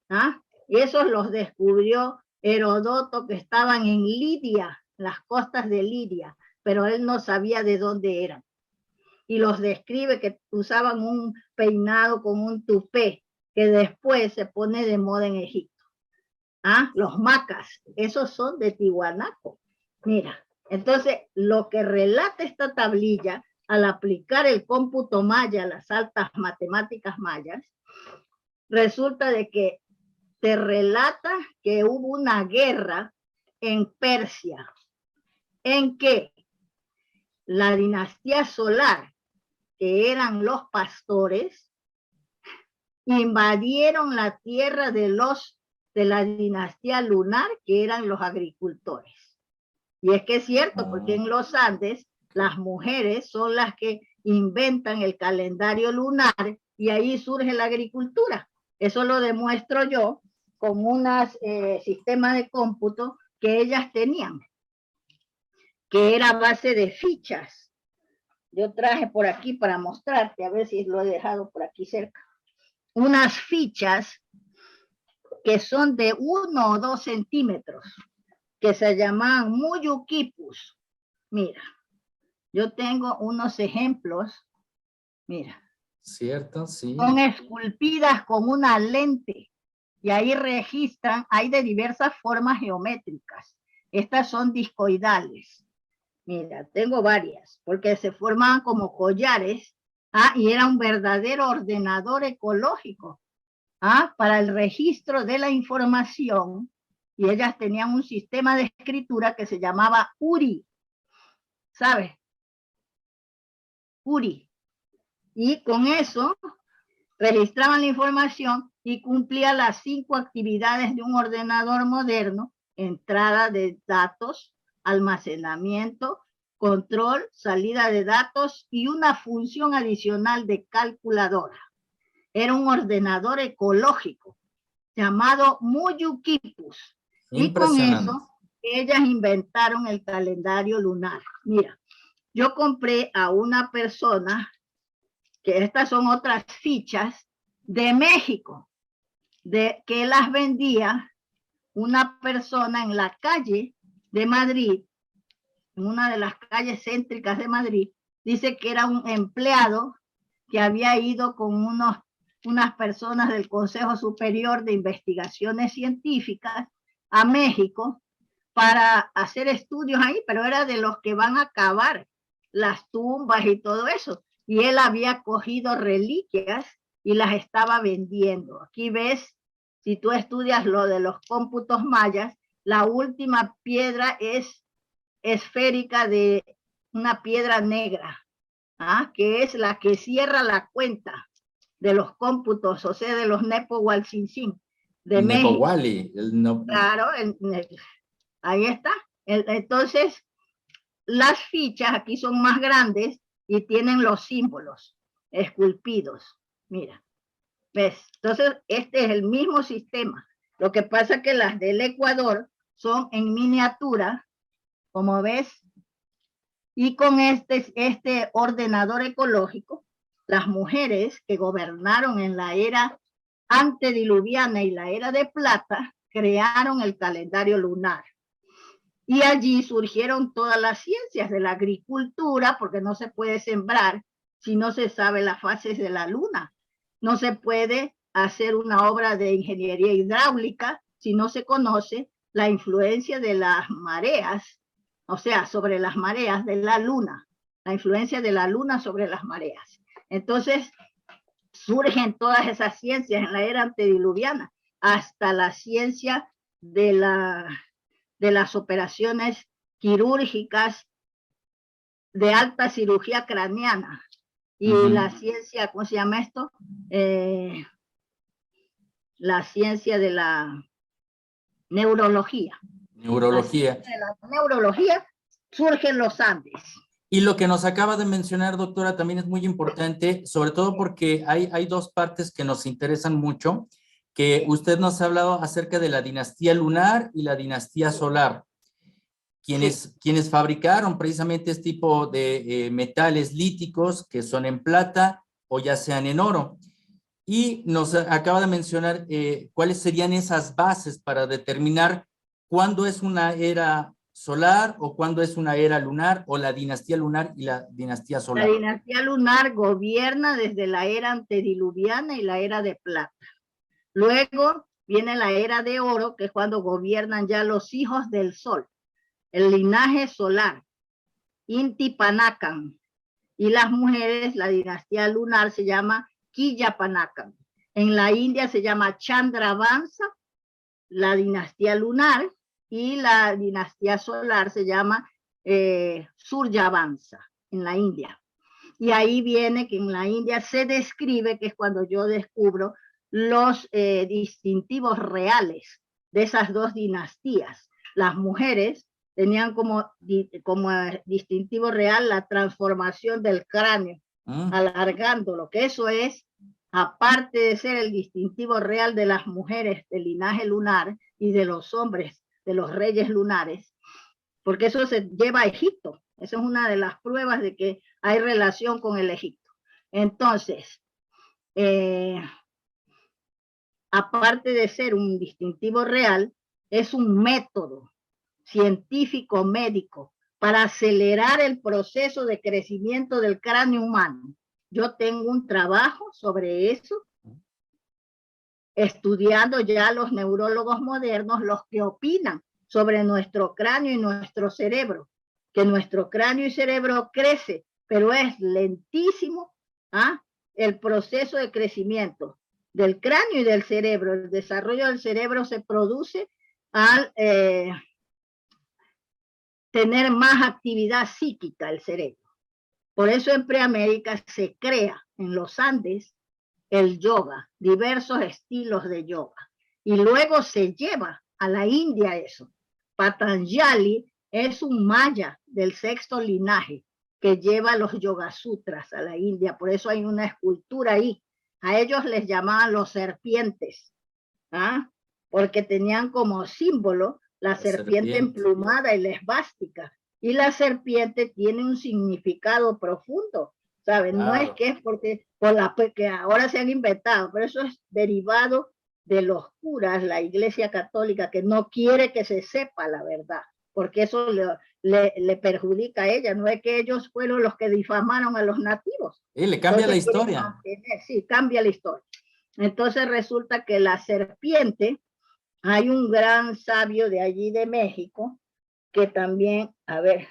Speaker 2: ¿Ah? Y esos los descubrió Herodoto, que estaban en Lidia, las costas de Lidia, pero él no sabía de dónde eran. Y los describe que usaban un peinado con un tupé, que después se pone de moda en Egipto. ¿Ah? Los macas, esos son de Tiwanaku. Mira, entonces lo que relata esta tablilla, al aplicar el cómputo maya, las altas matemáticas mayas, resulta de que te relata que hubo una guerra en Persia, en que la dinastía solar, que eran los pastores, invadieron la tierra de la dinastía lunar, que eran los agricultores. Y es que es cierto, porque en los Andes las mujeres son las que inventan el calendario lunar y ahí surge la agricultura. Eso lo demuestro yo con unos sistemas de cómputo que ellas tenían, que era a base de fichas. Yo traje por aquí para mostrarte, a ver si lo he dejado por aquí cerca. Unas fichas que son de 1 o 2 centímetros, que se llaman muyukipus. Mira, yo tengo unos ejemplos, mira.
Speaker 1: Cierto, sí.
Speaker 2: Son esculpidas con una lente y ahí registran, hay de diversas formas geométricas. Estas son discoidales. Mira, tengo varias, porque se formaban como collares, y era un verdadero ordenador ecológico, para el registro de la información, y ellas tenían un sistema de escritura que se llamaba URI, ¿sabes? URI. Y con eso registraban la información y cumplía las 5 actividades de un ordenador moderno: entrada de datos, almacenamiento, control, salida de datos y una función adicional de calculadora. Era un ordenador ecológico llamado Muyukipus. Y con eso ellas inventaron el calendario lunar. Mira, yo compré a una persona, que estas son otras fichas de México, que las vendía una persona en la calle de Madrid, en una de las calles céntricas de Madrid. Dice que era un empleado que había ido con unas personas del Consejo Superior de Investigaciones Científicas a México para hacer estudios ahí, pero era de los que van a cavar las tumbas y todo eso. Y él había cogido reliquias y las estaba vendiendo. Aquí ves, si tú estudias lo de los cómputos mayas, la última piedra es esférica, de una piedra negra, que es la que cierra la cuenta de los cómputos, o sea, de los Nepo-Hualcin de México. Claro, ahí está. Entonces, las fichas aquí son más grandes y tienen los símbolos esculpidos. Mira, ¿ves? Entonces, este es el mismo sistema. Lo que pasa es que las del Ecuador son en miniatura, como ves, y con este ordenador ecológico, las mujeres que gobernaron en la era antediluviana y la era de plata crearon el calendario lunar. Y allí surgieron todas las ciencias de la agricultura, porque no se puede sembrar si no se sabe las fases de la luna. No se puede hacer una obra de ingeniería hidráulica si no se conoce la influencia de las mareas, o sea, sobre las mareas de la luna, la influencia de la luna sobre las mareas. Entonces, surgen todas esas ciencias en la era antediluviana, hasta la ciencia de las operaciones quirúrgicas de alta cirugía craneana y la ciencia, ¿cómo se llama esto? La ciencia de la neurología.
Speaker 1: Neurología.
Speaker 2: La ciencia de la neurología surge en los Andes.
Speaker 1: Y lo que nos acaba de mencionar, doctora, también es muy importante, sobre todo porque hay dos partes que nos interesan mucho, que usted nos ha hablado acerca de la dinastía lunar y la dinastía solar. quienes fabricaron precisamente este tipo de metales líticos que son en plata o ya sean en oro. Y nos acaba de mencionar cuáles serían esas bases para determinar cuándo es una era solar o cuándo es una era lunar, o la dinastía lunar y la dinastía solar.
Speaker 2: La dinastía lunar gobierna desde la era antediluviana y la era de plata. Luego viene la era de oro, que es cuando gobiernan ya los hijos del sol, el linaje solar, Inti Panakan. Y las mujeres, la dinastía lunar se llama Quillapanakan. En la India se llama Chandravansa, la dinastía lunar, y la dinastía solar se llama Suryavansa, en la India. Y ahí viene que en la India se describe, que es cuando yo descubro los distintivos reales de esas dos dinastías. Las mujeres tenían como distintivo real la transformación del cráneo, alargándolo, que eso es, aparte de ser el distintivo real de las mujeres del linaje lunar y de los hombres, de los reyes lunares, porque eso se lleva a Egipto. Esa es una de las pruebas de que hay relación con el Egipto. Entonces, aparte de ser un distintivo real, es un método científico médico para acelerar el proceso de crecimiento del cráneo humano. Yo tengo un trabajo sobre eso, estudiando ya los neurólogos modernos, los que opinan sobre nuestro cráneo y nuestro cerebro, que nuestro cráneo y cerebro crece, pero es lentísimo el proceso de crecimiento del cráneo y del cerebro. El desarrollo del cerebro se produce al tener más actividad psíquica el cerebro. Por eso en Preamérica se crea en los Andes el yoga, diversos estilos de yoga, y luego se lleva a la India eso. Patanjali es un maya del sexto linaje que lleva los Yoga Sutras a la India, por eso hay una escultura ahí. A ellos les llamaban los serpientes, porque tenían como símbolo la serpiente emplumada y la esvástica, y la serpiente tiene un significado profundo, ¿saben? Claro. No es que es porque que ahora se han inventado, pero eso es derivado de los curas, la Iglesia Católica, que no quiere que se sepa la verdad, porque eso le perjudica a ella. No es que ellos fueron los que difamaron a los nativos.
Speaker 1: Le cambia la historia.
Speaker 2: Sí, cambia la historia. Entonces resulta que la serpiente, hay un gran sabio de allí de México, que también, a ver,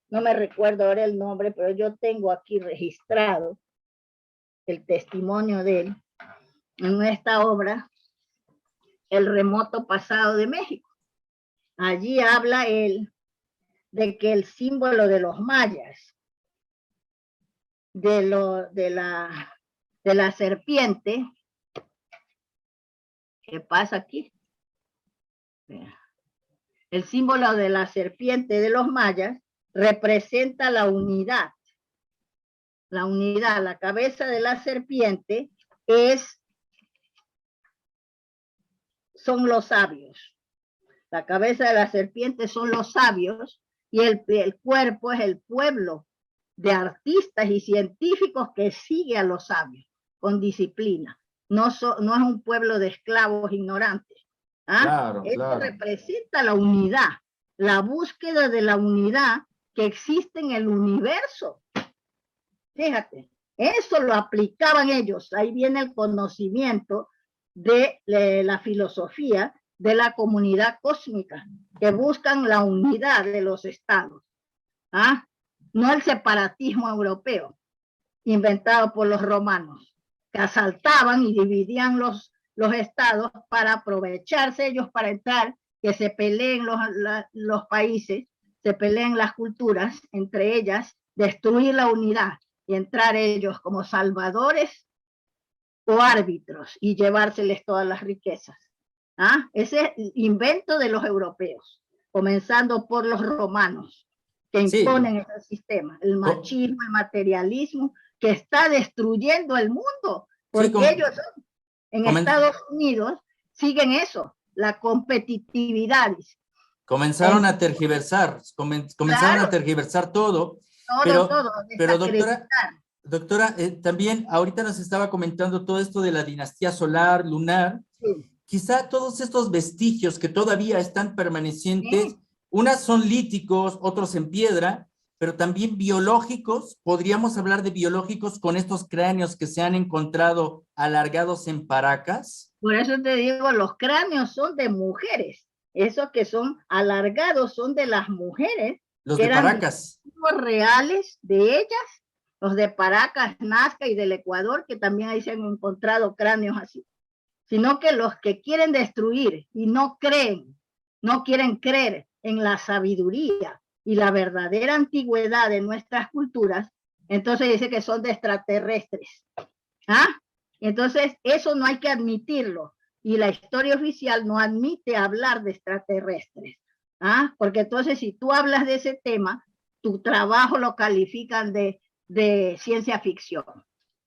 Speaker 2: no me recuerdo ahora el nombre, pero yo tengo aquí registrado el testimonio de él en esta obra, El remoto pasado de México. Allí habla él de que el símbolo de los mayas, de la serpiente, ¿qué pasa aquí? El símbolo de la serpiente de los mayas representa la unidad. La unidad, la cabeza de la serpiente son los sabios. La cabeza de la serpiente son los sabios y el cuerpo es el pueblo de artistas y científicos que sigue a los sabios con disciplina. No es un pueblo de esclavos ignorantes.
Speaker 1: Claro,
Speaker 2: Esto representa la unidad, la búsqueda de la unidad que existe en el universo. Fíjate, eso lo aplicaban ellos. Ahí viene el conocimiento de la filosofía de la comunidad cósmica, que buscan la unidad de los estados. No el separatismo europeo, inventado por los romanos, que asaltaban y dividían los estados para aprovecharse ellos para entrar, que se peleen los países, se peleen las culturas, entre ellas, destruir la unidad y entrar ellos como salvadores o árbitros y llevárseles todas las riquezas. Ese invento de los europeos, comenzando por los romanos, que imponen ese sistema, el machismo, el materialismo, que está destruyendo el mundo, porque ellos en Estados Unidos siguen eso, la competitividad.
Speaker 1: Comenzaron a tergiversar, comenzaron a
Speaker 2: Claro,
Speaker 1: tergiversar todo,
Speaker 2: todo,
Speaker 1: pero doctora,
Speaker 2: desacreditar.
Speaker 1: doctora, también ahorita nos estaba comentando todo esto de la dinastía solar, lunar.
Speaker 2: Sí,
Speaker 1: Quizá todos estos vestigios que todavía están permanecientes,
Speaker 2: sí.
Speaker 1: unas son líticos, otros en piedra, pero también biológicos. Podríamos hablar de biológicos con estos cráneos que se han encontrado alargados en Paracas.
Speaker 2: Por eso te digo, los cráneos son de mujeres. Esos que son alargados son de las mujeres,
Speaker 1: Los
Speaker 2: que
Speaker 1: de
Speaker 2: eran
Speaker 1: Paracas.
Speaker 2: discípulos reales de ellas, los de Paracas, Nazca y del Ecuador, que también ahí se han encontrado cráneos así. Sino que los que quieren destruir y no creen, no quieren creer en la sabiduría y la verdadera antigüedad de nuestras culturas, entonces dice que son de extraterrestres. ¿Ah? Entonces, eso no hay que admitirlo. Y la historia oficial no admite hablar de extraterrestres. ¿Ah? Porque entonces, si tú hablas de ese tema, tu trabajo lo califican de ciencia ficción.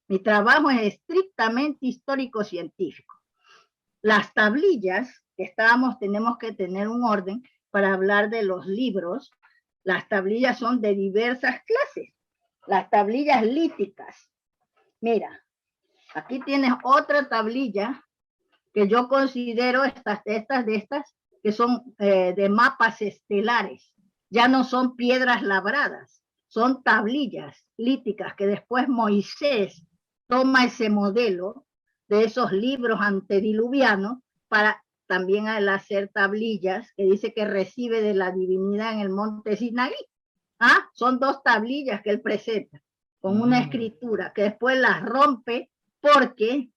Speaker 2: Mi trabajo es estrictamente histórico-científico. Las tablillas que tenemos que tener un orden para hablar de los libros. Las tablillas son de diversas clases. Las tablillas líticas. Mira, aquí tienes otra tablilla que yo considero estas que son de mapas estelares. Ya no son piedras labradas, son tablillas líticas que después Moisés toma ese modelo de esos libros antediluvianos para también al hacer tablillas que dice que recibe de la divinidad en el monte Sinaí. ¿Ah? Son dos tablillas que él presenta con una escritura que después las rompe porque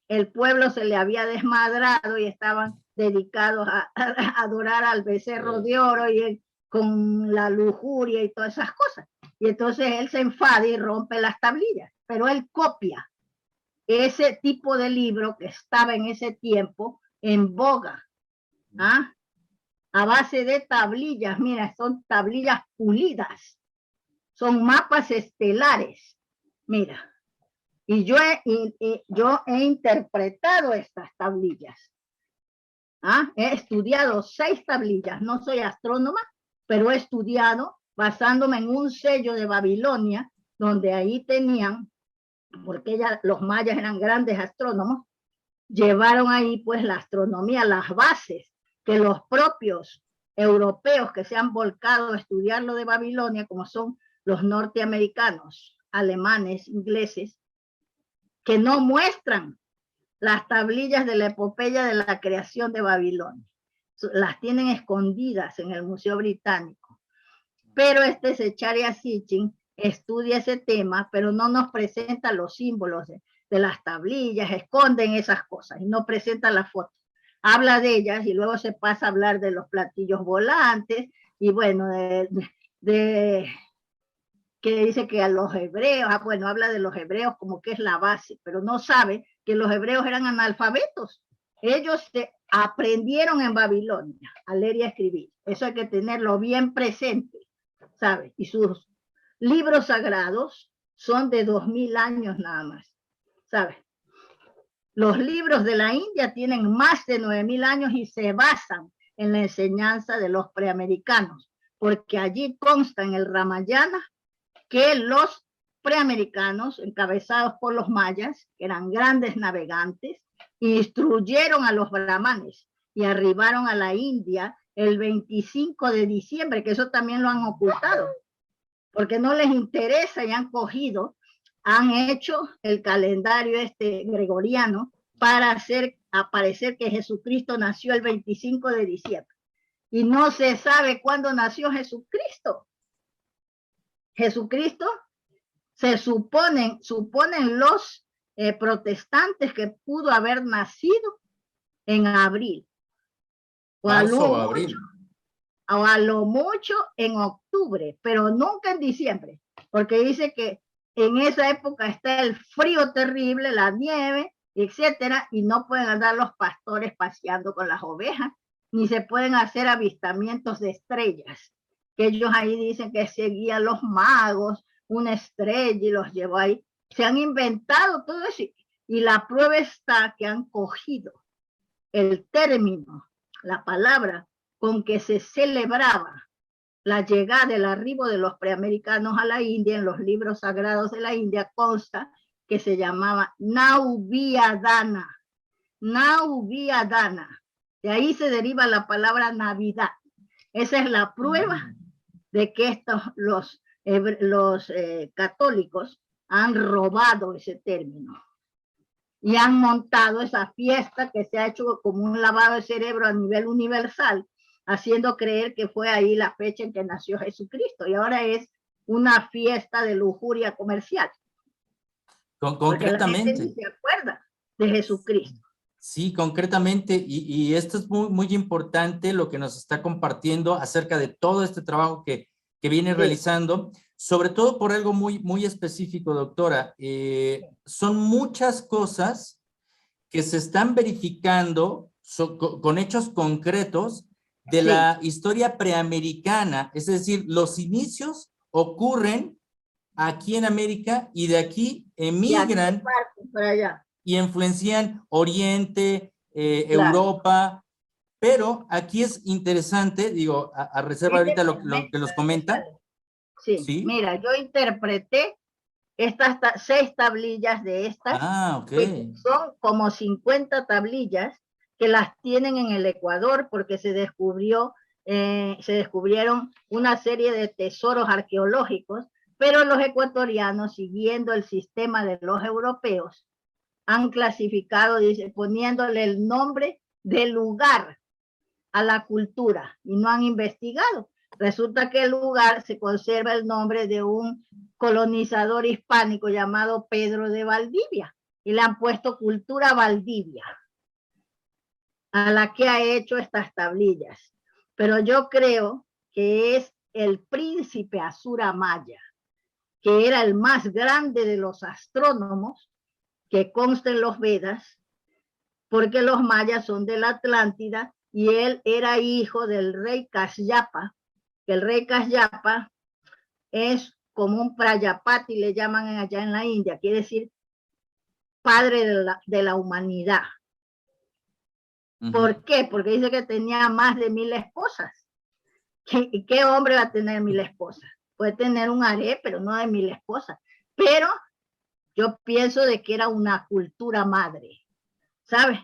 Speaker 2: el pueblo se le había desmadrado y estaban dedicados a adorar al becerro de oro y con la lujuria y todas esas cosas. Y entonces él se enfada y rompe las tablillas, pero él copia ese tipo de libro que estaba en ese tiempo en boga, ¿ah? A base de tablillas, mira, son tablillas pulidas, son mapas estelares, mira. Y yo he interpretado estas tablillas. ¿Ah? He estudiado 6 tablillas, no soy astrónoma, pero he estudiado basándome en un sello de Babilonia, donde ahí tenían, porque los mayas eran grandes astrónomos, llevaron ahí pues la astronomía, las bases que los propios europeos que se han volcado a estudiar lo de Babilonia, como son los norteamericanos, alemanes, ingleses, que no muestran las tablillas de la epopeya de la creación de Babilonia. Las tienen escondidas en el Museo Británico. Pero Zecharia Sitchin estudia ese tema, pero no nos presenta los símbolos de las tablillas, esconden esas cosas y no presenta las fotos. Habla de ellas y luego se pasa a hablar de los platillos volantes y bueno, que dice que a los hebreos, bueno, habla de los hebreos como que es la base, pero no sabe que los hebreos eran analfabetos. Ellos aprendieron en Babilonia a leer y a escribir. Eso hay que tenerlo bien presente, ¿sabe? Y sus libros sagrados son de 2000 años nada más, ¿sabe? Los libros de la India tienen más de 9000 años y se basan en la enseñanza de los preamericanos, porque allí consta en el Ramayana que los preamericanos, encabezados por los mayas, que eran grandes navegantes, instruyeron a los brahmanes y arribaron a la India el 25 de diciembre, que eso también lo han ocultado, porque no les interesa y han cogido, han hecho el calendario gregoriano para hacer aparecer que Jesucristo nació el 25 de diciembre. Y no se sabe cuándo nació Jesucristo. Jesucristo se suponen los protestantes que pudo haber nacido en abril.
Speaker 1: Marzo o abril.
Speaker 2: O a lo mucho en octubre, pero nunca en diciembre, porque dice que en esa época está el frío terrible, la nieve, etcétera, y no pueden andar los pastores paseando con las ovejas, ni se pueden hacer avistamientos de estrellas, que ellos ahí dicen que seguían los magos, una estrella y los llevó ahí. Se han inventado todo eso y la prueba está que han cogido el término, la palabra con que se celebraba la llegada, el arribo de los preamericanos a la India. En los libros sagrados de la India consta que se llamaba Nauviadana. Nauviadana. De ahí se deriva la palabra Navidad. Esa es la prueba de que los católicos han robado ese término y han montado esa fiesta que se ha hecho como un lavado de cerebro a nivel universal, haciendo creer que fue ahí la fecha en que nació Jesucristo, y ahora es una fiesta de lujuria comercial. Porque la gente ni se acuerda de Jesucristo.
Speaker 1: Sí, concretamente, y esto es muy importante lo que nos está compartiendo acerca de todo este trabajo que viene realizando, sobre todo por algo muy específico, doctora. Son muchas cosas que se están verificando con hechos concretos de la historia preamericana, es decir, los inicios ocurren aquí en América y de aquí emigran
Speaker 2: para allá
Speaker 1: y influencian Oriente,
Speaker 2: claro.
Speaker 1: Europa, pero aquí es interesante, digo, a reserva ahorita lo que nos comenta.
Speaker 2: Sí, mira, yo interpreté estas 6 tablillas de estas. Son como 50 tablillas que las tienen en el Ecuador porque se descubrieron una serie de tesoros arqueológicos, pero los ecuatorianos, siguiendo el sistema de los europeos, han clasificado, dice, poniéndole el nombre del lugar a la cultura y no han investigado. Resulta que el lugar se conserva el nombre de un colonizador hispánico llamado Pedro de Valdivia y le han puesto Cultura Valdivia, a la que ha hecho estas tablillas. Pero yo creo que es el príncipe Asura Maya, que era el más grande de los astrónomos que consta en los Vedas, porque los mayas son de la Atlántida y él era hijo del rey Kasyapa, que el rey Kasyapa es como un Prayapati, le llaman allá en la India, quiere decir padre de la humanidad. ¿Por qué? Porque dice que tenía más de 1000 esposas. ¿Qué hombre va a tener 1000 esposas? Puede tener un haré, pero no de 1000 esposas. Pero yo pienso de que era una cultura madre, ¿sabes?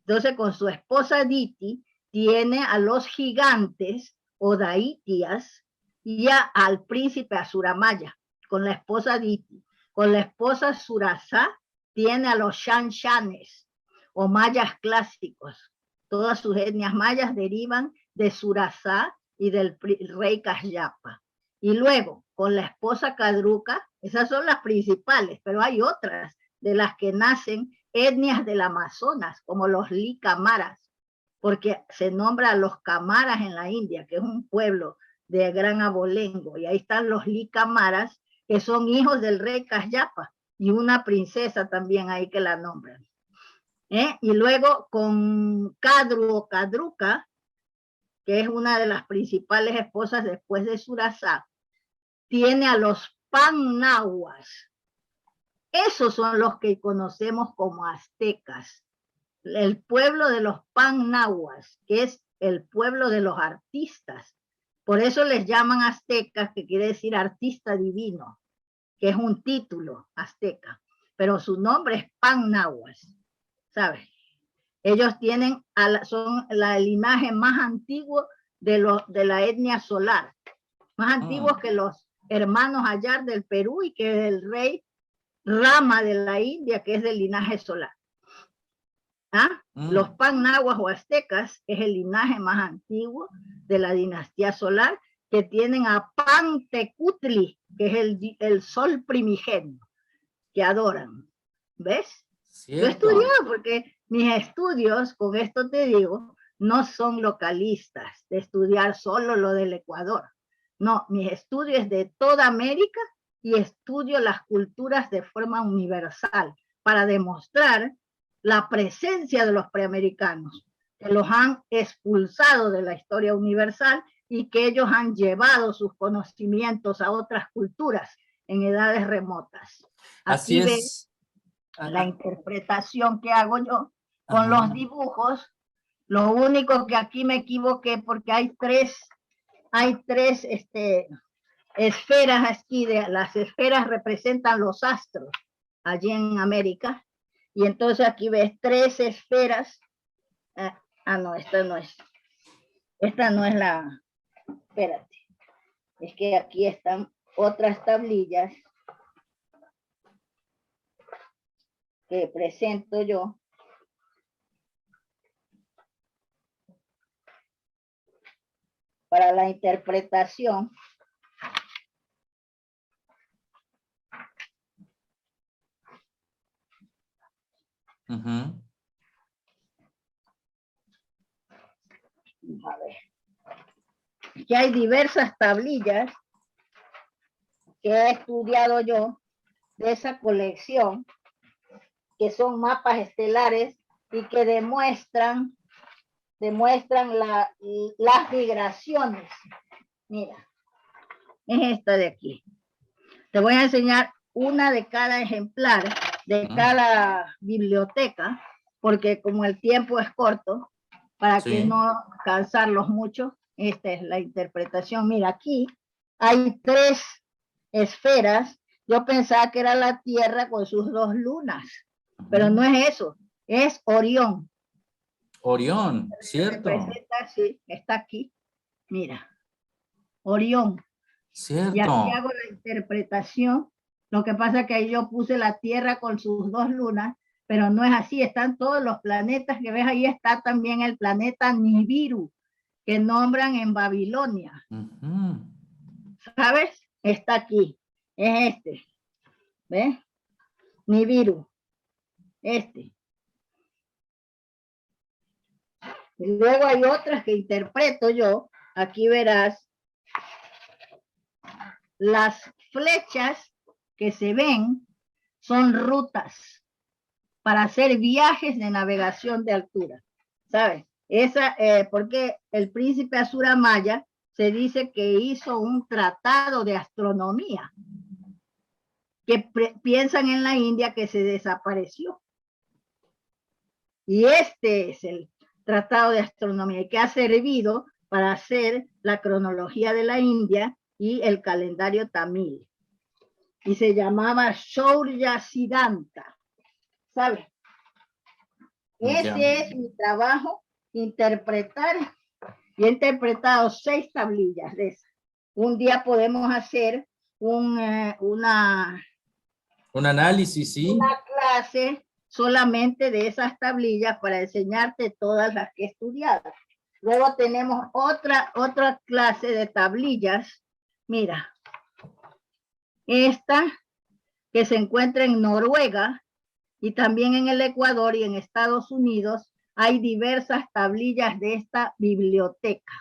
Speaker 2: Entonces con su esposa Diti tiene a los gigantes o daitias y al príncipe Asuramaya con la esposa Diti. Con la esposa Surasa tiene a los Shanshanes o mayas clásicos. Todas sus etnias mayas derivan de Surasa y del rey Kasyapa. Y luego, con la esposa Kadruka, esas son las principales, pero hay otras de las que nacen etnias del Amazonas, como los Licamaras, porque se nombra a los Camaras en la India, que es un pueblo de gran abolengo, y ahí están los Licamaras, que son hijos del rey Kasyapa, y una princesa también ahí que la nombran. Y luego con Kadru o Kadruka, que es una de las principales esposas después de Surasa, tiene a los Pannahuas. Esos son los que conocemos como aztecas. El pueblo de los Pannahuas, que es el pueblo de los artistas. Por eso les llaman aztecas, que quiere decir artista divino, que es un título azteca. Pero su nombre es Pannahuas, ¿sabes? Ellos tienen, son el linaje más antiguo de la etnia solar, más antiguos que los hermanos Ayar del Perú y que el rey Rama de la India, que es del linaje solar. Los Pannahuas o aztecas es el linaje más antiguo de la dinastía solar, que tienen a Pantecutli, que es el sol primigenio, que adoran. ¿Ves? ¿Cierto? Yo he estudiado porque mis estudios, con esto te digo, no son localistas, de estudiar solo lo del Ecuador. No, mis estudios es de toda América y estudio las culturas de forma universal para demostrar la presencia de los preamericanos, que los han expulsado de la historia universal y que ellos han llevado sus conocimientos a otras culturas en edades remotas. Aquí ves la interpretación que hago yo con los dibujos Lo único que aquí me equivoqué porque hay tres esferas aquí, las esferas representan los astros allí en América, y entonces aquí ves tres esferas. No, esta no es la, espérate, es que aquí están otras tablillas que presento yo. Para la interpretación.
Speaker 1: Uh-huh.
Speaker 2: A ver. Aquí hay diversas tablillas que he estudiado yo de esa colección, que son mapas estelares y que demuestran las migraciones. Mira, es esta de aquí. Te voy a enseñar una de cada ejemplar, de cada biblioteca, porque como el tiempo es corto, para que no cansarlos mucho, esta es la interpretación. Mira, aquí hay tres esferas. Yo pensaba que era la Tierra con sus dos lunas, pero no es eso, es Orión.
Speaker 1: Orión, cierto.
Speaker 2: Sí, está aquí, mira, Orión.
Speaker 1: Cierto.
Speaker 2: Y aquí hago la interpretación. Lo que pasa es que ahí yo puse la Tierra con sus dos lunas, pero no es así. Están todos los planetas que ves ahí. Está también el planeta Nibiru, que nombran en Babilonia. ¿Sabes? Está aquí. Es este. ¿Ves? Nibiru. Este. Y luego hay otras que interpreto yo. Aquí verás las flechas que se ven son rutas para hacer viajes de navegación de altura, ¿sabes? Porque el príncipe Asura Maya se dice que hizo un tratado de astronomía, que piensan en la India que se desapareció. Y este es el tratado de astronomía que ha servido para hacer la cronología de la India y el calendario tamil. Y se llamaba Shaurya Siddhanta, ¿sabes? Ese es mi trabajo, interpretar. Y he interpretado 6 tablillas de esas. Un día podemos hacer un
Speaker 1: análisis, sí.
Speaker 2: Una clase solamente de esas tablillas para enseñarte todas las que he estudiado. Luego tenemos otra clase de tablillas. Mira, esta que se encuentra en Noruega y también en el Ecuador y en Estados Unidos. Hay diversas tablillas de esta biblioteca.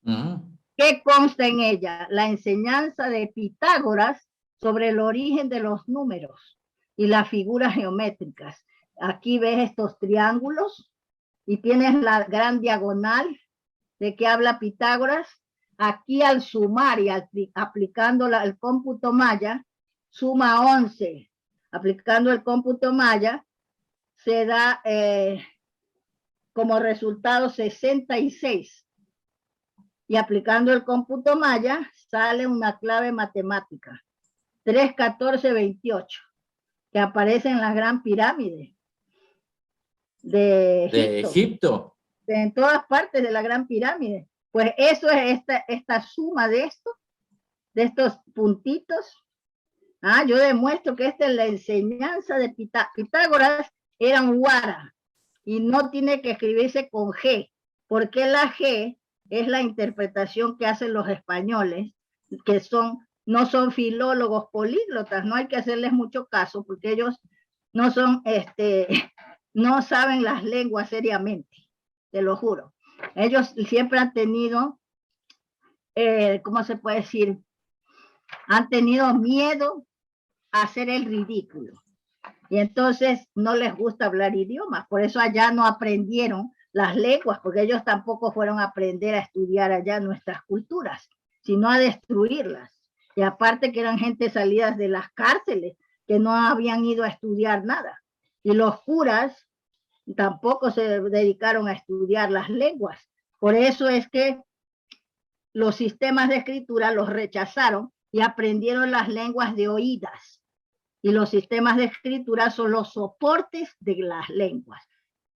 Speaker 2: ¿Qué consta en ella? La enseñanza de Pitágoras sobre el origen de los números y las figuras geométricas. Aquí ves estos triángulos y tienes la gran diagonal de que habla Pitágoras. Aquí al sumar y aplicando el cómputo maya, suma 11. Aplicando el cómputo maya, se da como resultado 66. Y aplicando el cómputo maya, sale una clave matemática, 3, 14, 28, que aparece en la Gran Pirámide de Egipto. En todas partes de la Gran Pirámide. Pues eso es esta suma de estos puntitos. Yo demuestro que esta es la enseñanza de Pitágoras. Era un Wara y no tiene que escribirse con G, porque la G es la interpretación que hacen los españoles, que no son filólogos políglotas. No hay que hacerles mucho caso porque ellos no son, no saben las lenguas seriamente, te lo juro. Ellos siempre han tenido, ¿cómo se puede decir? Han tenido miedo a hacer el ridículo. Y entonces no les gusta hablar idiomas. Por eso allá no aprendieron las lenguas, porque ellos tampoco fueron a aprender a estudiar allá nuestras culturas, sino a destruirlas. Y aparte que eran gente salidas de las cárceles, que no habían ido a estudiar nada. Y los curas tampoco se dedicaron a estudiar las lenguas. Por eso es que los sistemas de escritura los rechazaron y aprendieron las lenguas de oídas. Y los sistemas de escritura son los soportes de las lenguas,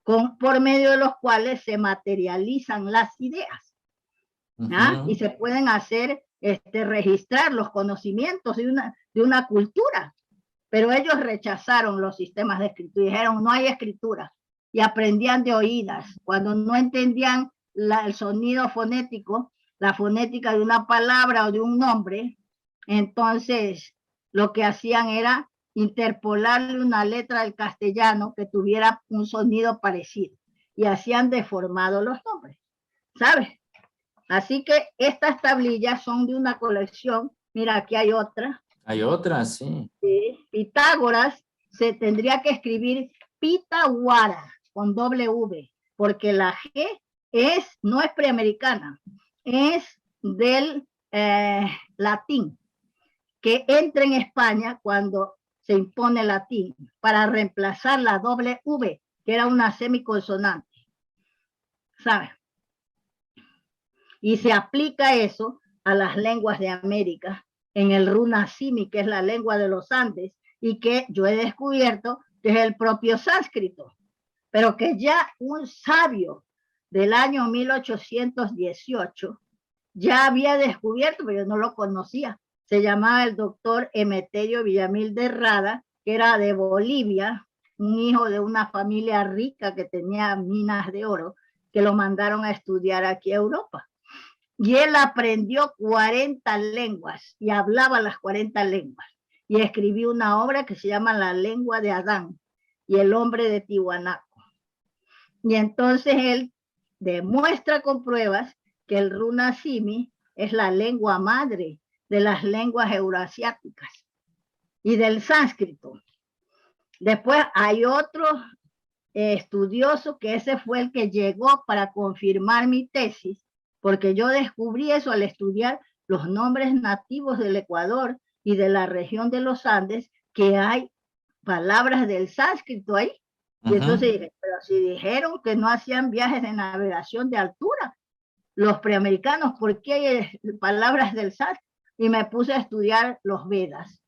Speaker 2: por medio de los cuales se materializan las ideas. Y se pueden hacer, registrar los conocimientos de una cultura. Pero ellos rechazaron los sistemas de escritura, dijeron no hay escritura, y aprendían de oídas. Cuando no entendían el sonido fonético, la fonética de una palabra o de un nombre, entonces lo que hacían era interpolarle una letra del castellano que tuviera un sonido parecido, y hacían deformados los nombres, ¿sabes? Así que estas tablillas son de una colección. Mira, aquí hay otra.
Speaker 1: Hay otras, sí.
Speaker 2: Sí. Pitágoras se tendría que escribir Pitaguara con W, porque la G no es preamericana, es del latín, que entra en España cuando se impone el latín, para reemplazar la W, que era una semiconsonante, ¿sabes? Y se aplica eso a las lenguas de América, en el runasimi, que es la lengua de los Andes, y que yo he descubierto que es el propio sánscrito, pero que ya un sabio del año 1818 ya había descubierto, pero yo no lo conocía. Se llamaba el doctor Emeterio Villamil de Rada, que era de Bolivia, un hijo de una familia rica que tenía minas de oro, que lo mandaron a estudiar aquí a Europa. Y él aprendió 40 lenguas y hablaba las 40 lenguas. Y escribió una obra que se llama La lengua de Adán y el hombre de Tiwanaku. Y entonces él demuestra con pruebas que el runasimi es la lengua madre de las lenguas euroasiáticas y del sánscrito. Después hay otro estudioso que ese fue el que llegó para confirmar mi tesis, porque yo descubrí eso al estudiar los nombres nativos del Ecuador y de la región de los Andes, que hay palabras del sánscrito ahí. Y entonces dije, pero si dijeron que no hacían viajes de navegación de altura, los preamericanos, ¿por qué hay palabras del sánscrito? Y me puse a estudiar los Vedas.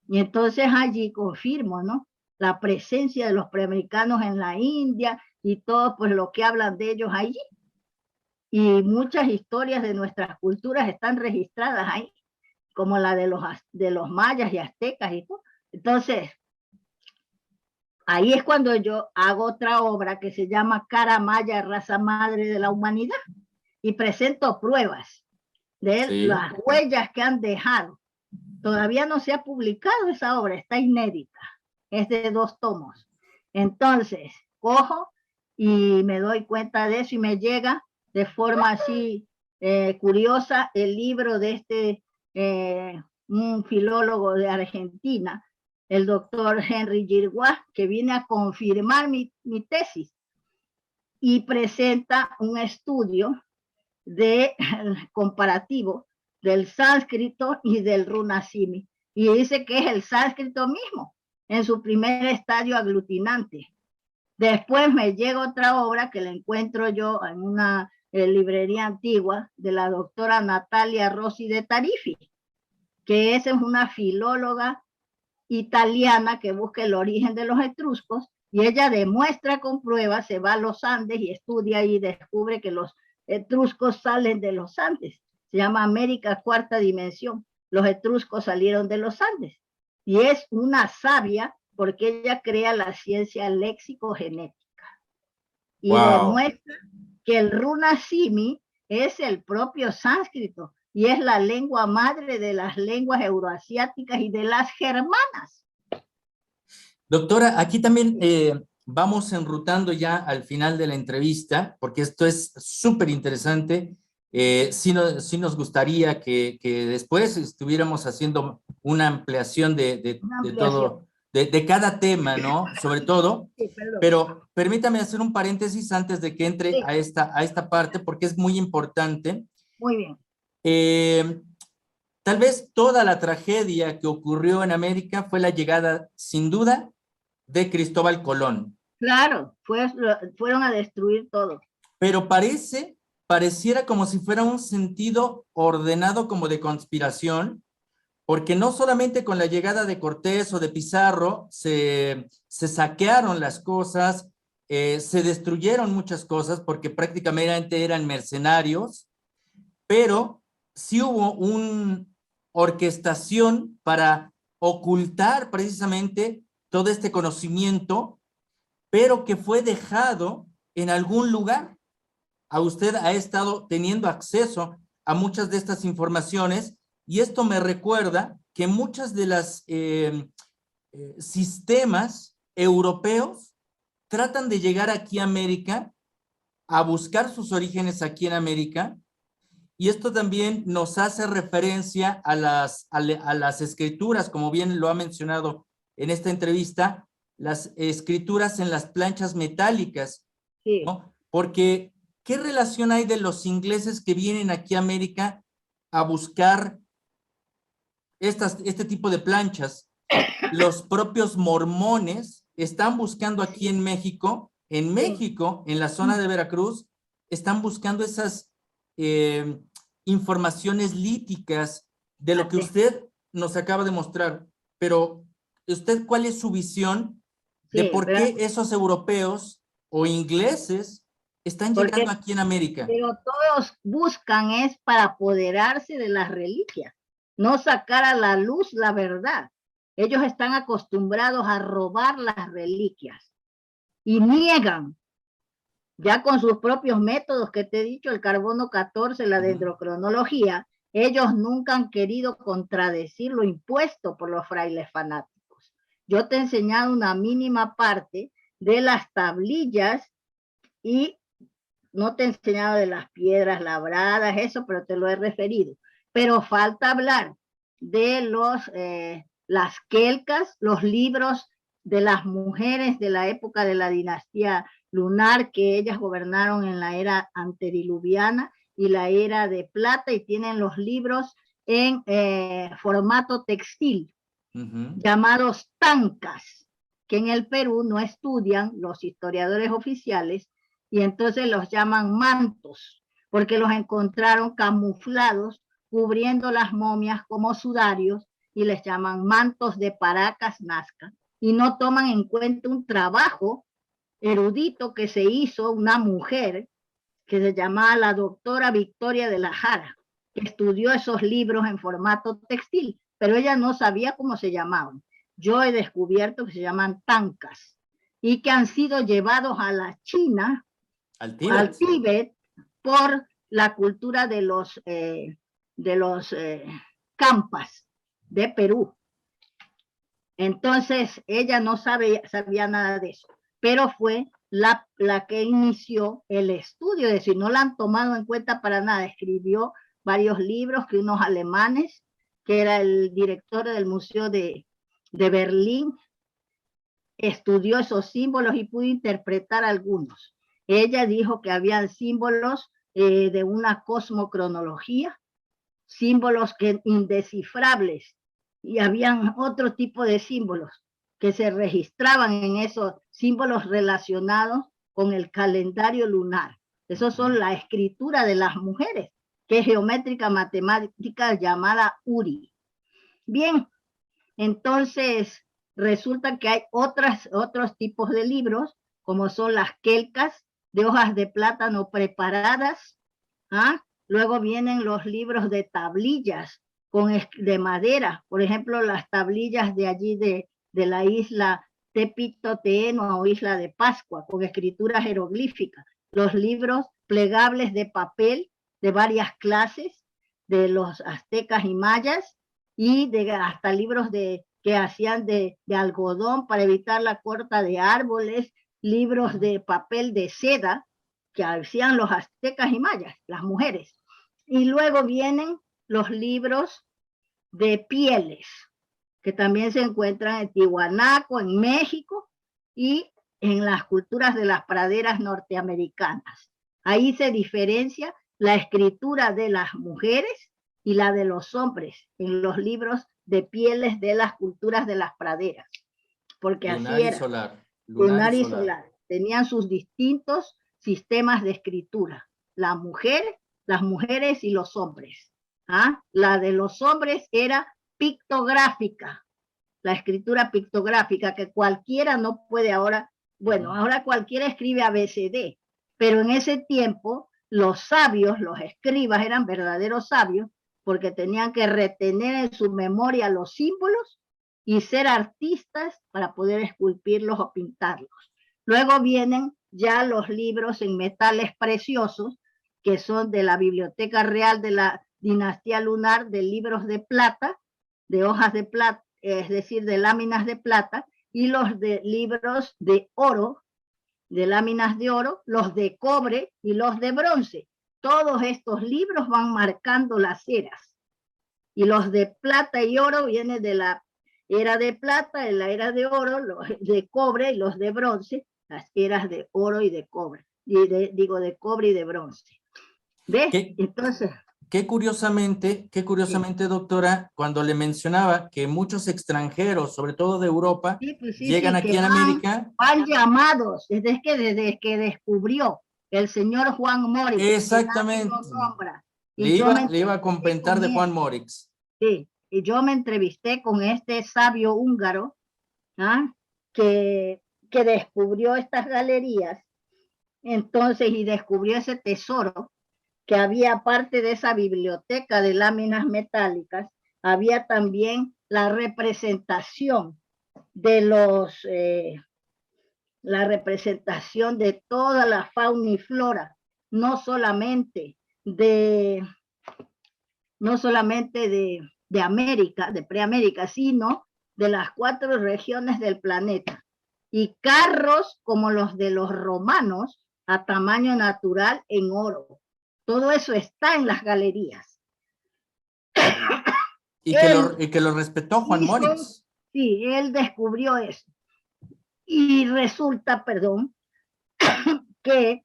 Speaker 2: Y entonces allí confirmo, ¿no?, la presencia de los preamericanos en la India y todo pues lo que hablan de ellos allí. Y muchas historias de nuestras culturas están registradas ahí, como la de los mayas y aztecas y todo. Entonces, ahí es cuando yo hago otra obra que se llama Cara Maya, raza madre de la humanidad, y presento pruebas de las huellas que han dejado. Todavía no se ha publicado esa obra, está inédita, es de 2 tomos. Entonces, cojo y me doy cuenta de eso y me llega de forma así curiosa el libro de un filólogo de Argentina, el doctor Henry Girguá, que viene a confirmar mi tesis y presenta un estudio comparativo del sánscrito y del runasimi, y dice que es el sánscrito mismo en su primer estadio aglutinante. Después me llega otra obra que la encuentro yo en una librería antigua de la doctora Natalia Rossi de Tarifi, que esa es una filóloga italiana que busca el origen de los etruscos, y ella demuestra con pruebas, se va a los Andes y estudia y descubre que los etruscos salen de los Andes. Se llama América Cuarta Dimensión. Los etruscos salieron de los Andes. Y es una sabia porque ella crea la ciencia léxico-genética. Y demuestra que el runasimi es el propio sánscrito y es la lengua madre de las lenguas euroasiáticas y de las germanas.
Speaker 1: Doctora, aquí también vamos enrutando ya al final de la entrevista, porque esto es súper interesante. Sí nos gustaría que después estuviéramos haciendo una ampliación de todo, de cada tema, ¿no? Sobre todo, sí, pero permítame hacer un paréntesis antes de que entre a esta parte, porque es muy importante.
Speaker 2: Muy bien.
Speaker 1: Tal vez toda la tragedia que ocurrió en América fue la llegada, sin duda, de Cristóbal Colón.
Speaker 2: Claro, fueron a destruir todo.
Speaker 1: Pero pareciera como si fuera un sentido ordenado como de conspiración, porque no solamente con la llegada de Cortés o de Pizarro se saquearon las cosas, se destruyeron muchas cosas porque prácticamente eran mercenarios, pero sí hubo una orquestación para ocultar precisamente todo este conocimiento, pero que fue dejado en algún lugar. A usted ha estado teniendo acceso a muchas de estas informaciones y esto me recuerda que muchas de las sistemas europeos tratan de llegar aquí a América, a buscar sus orígenes aquí en América, y esto también nos hace referencia a las escrituras, como bien lo ha mencionado en esta entrevista, las escrituras en las planchas metálicas,
Speaker 2: Sí.
Speaker 1: ¿no? Porque, ¿qué relación hay de los ingleses que vienen aquí a América a buscar este tipo de planchas? Los propios mormones están buscando aquí
Speaker 2: Sí,
Speaker 1: en
Speaker 2: sí.
Speaker 1: México, en la zona de Veracruz, están buscando esas eh, informaciones líticas de lo que
Speaker 2: Así,
Speaker 1: usted nos acaba de mostrar. Pero, ¿usted cuál es su visión de
Speaker 2: sí,
Speaker 1: por qué
Speaker 2: ¿verdad?
Speaker 1: esos europeos o ingleses están llegando
Speaker 2: Porque,
Speaker 1: aquí en América?
Speaker 2: pero todos buscan es para apoderarse de las reliquias, no sacar a la luz la verdad. Ellos están acostumbrados a robar las reliquias y niegan, ya con sus propios métodos que te he dicho, el carbono 14, la dendrocronología, ellos nunca han querido contradecir lo impuesto por los frailes fanáticos. Yo te he enseñado una mínima parte de las tablillas y no te he enseñado de las piedras labradas, eso, pero te lo he referido. Pero falta hablar de las quelcas, los libros de las mujeres de la época de la dinastía lunar, que ellas gobernaron en la era antediluviana y la era de plata, y tienen los libros en formato textil, llamados tancas, que en el Perú no estudian los historiadores oficiales, y entonces los llaman mantos, porque los encontraron camuflados, cubriendo las momias como sudarios, y les llaman mantos de Paracas, Nazca, y no toman en cuenta un trabajo erudito que se hizo una mujer que se llamaba la doctora Victoria de la Jara, que estudió esos libros en formato textil, pero ella no sabía cómo se llamaban. Yo he descubierto que se llaman tancas y que han sido llevados a la China,
Speaker 1: Al
Speaker 2: al
Speaker 1: Tíbet.
Speaker 2: Tíbet, por la cultura de los campas de Perú. Entonces, ella no sabía nada de eso, pero fue la que inició el estudio, es decir, no la han tomado en cuenta para nada. Escribió varios libros que unos alemanes, que era el director del Museo de Berlín, estudió esos símbolos y pudo interpretar algunos. Ella dijo que habían símbolos de una cosmocronología, símbolos indescifrables, y habían otro tipo de símbolos que se registraban en esos símbolos relacionados con el calendario lunar. Esos son la escritura de las mujeres, que es geométrica matemática llamada Uri. Bien, entonces resulta que hay otros tipos de libros, como son las quelcas de hojas de plátano preparadas. ¿Ah? Luego vienen los libros de tablillas de madera, por ejemplo, las tablillas de allí de la isla Tepito Teeno o isla de Pascua, con escritura jeroglífica. Los libros plegables de papel de varias clases, de los aztecas y mayas, y hasta libros que hacían de algodón para evitar la corta de árboles, libros de papel de seda que hacían los aztecas y mayas, las mujeres. Y luego vienen los libros de pieles, que también se encuentran en Tiwanaco, en México, y en las culturas de las praderas norteamericanas. Ahí se diferencia la escritura de las mujeres y la de los hombres en los libros de pieles de las culturas de las praderas, porque así
Speaker 1: Lunar y
Speaker 2: era,
Speaker 1: solar. Lunar y
Speaker 2: lunar y
Speaker 1: solar.
Speaker 2: solar. tenían sus distintos sistemas de escritura. Las mujeres y los hombres. ¿Ah? La de los hombres era pictográfica, la escritura pictográfica, que cualquiera no puede ahora, bueno, ahora cualquiera escribe ABCD, pero en ese tiempo los sabios, los escribas eran verdaderos sabios, porque tenían que retener en su memoria los símbolos y ser artistas para poder esculpirlos o pintarlos. Luego vienen ya los libros en metales preciosos, que son de la Biblioteca Real de la Dinastía Lunar, de libros de plata, de hojas de plata, es decir, de láminas de plata, y los de libros de oro, de láminas de oro, los de cobre y los de bronce. Todos estos libros van marcando las eras. Y los de plata y oro vienen de la era de plata, de la era de oro, los de cobre y los de bronce, las eras de oro y de cobre. Digo, de cobre y de bronce. ¿Ves? Entonces...
Speaker 1: Qué curiosamente, doctora, cuando le mencionaba que muchos extranjeros, sobre todo de Europa, llegan aquí en América.
Speaker 2: Van llamados, desde que descubrió el señor Juan Morix.
Speaker 1: Exactamente. Le iba a comentar de Juan Morix.
Speaker 2: Sí, y yo me entrevisté con este sabio húngaro, ¿ah? que descubrió estas galerías, entonces, y descubrió ese tesoro, que había parte de esa biblioteca de láminas metálicas, había también la representación de la representación de toda la fauna y flora, no solamente de América, de preamérica, sino de las 4 regiones del planeta. Y carros como los de los romanos a tamaño natural en oro. Todo eso está en las galerías.
Speaker 1: Y que lo respetó Juan Morix.
Speaker 2: Sí, él descubrió eso. Y resulta, que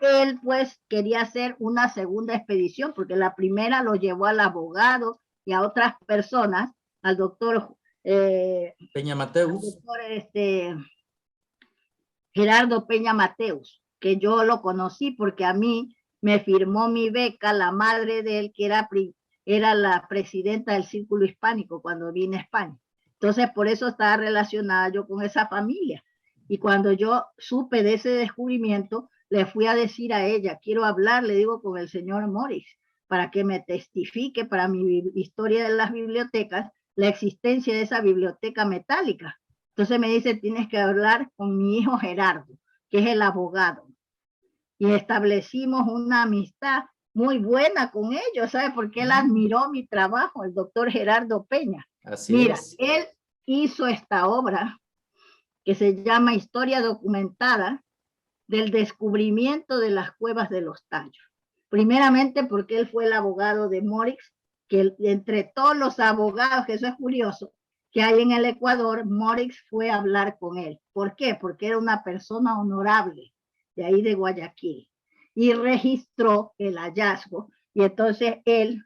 Speaker 2: él pues quería hacer una segunda expedición, porque la primera lo llevó al abogado y a otras personas, al doctor
Speaker 1: Peña Mateus.
Speaker 2: Gerardo Peña Mateus, que yo lo conocí porque a mí me firmó mi beca la madre de él, que era la presidenta del Círculo Hispánico cuando vine a España. Entonces, por eso estaba relacionada yo con esa familia. Y cuando yo supe de ese descubrimiento, le fui a decir a ella, quiero hablar, le digo, con el señor Morix, para que me testifique para mi historia de las bibliotecas, la existencia de esa biblioteca metálica. Entonces me dice, tienes que hablar con mi hijo Gerardo, que es el abogado. Y establecimos una amistad muy buena con ellos, ¿sabes? Porque él admiró mi trabajo, el doctor Gerardo Peña.
Speaker 1: Así es.
Speaker 2: Él hizo esta obra que se llama Historia Documentada del descubrimiento de las cuevas de los Tallos. Primeramente porque él fue el abogado de Morix, que entre todos los abogados, que eso es curioso, que hay en el Ecuador, Morix fue a hablar con él. ¿Por qué? Porque era una persona honorable de ahí de Guayaquil y registró el hallazgo. Y entonces él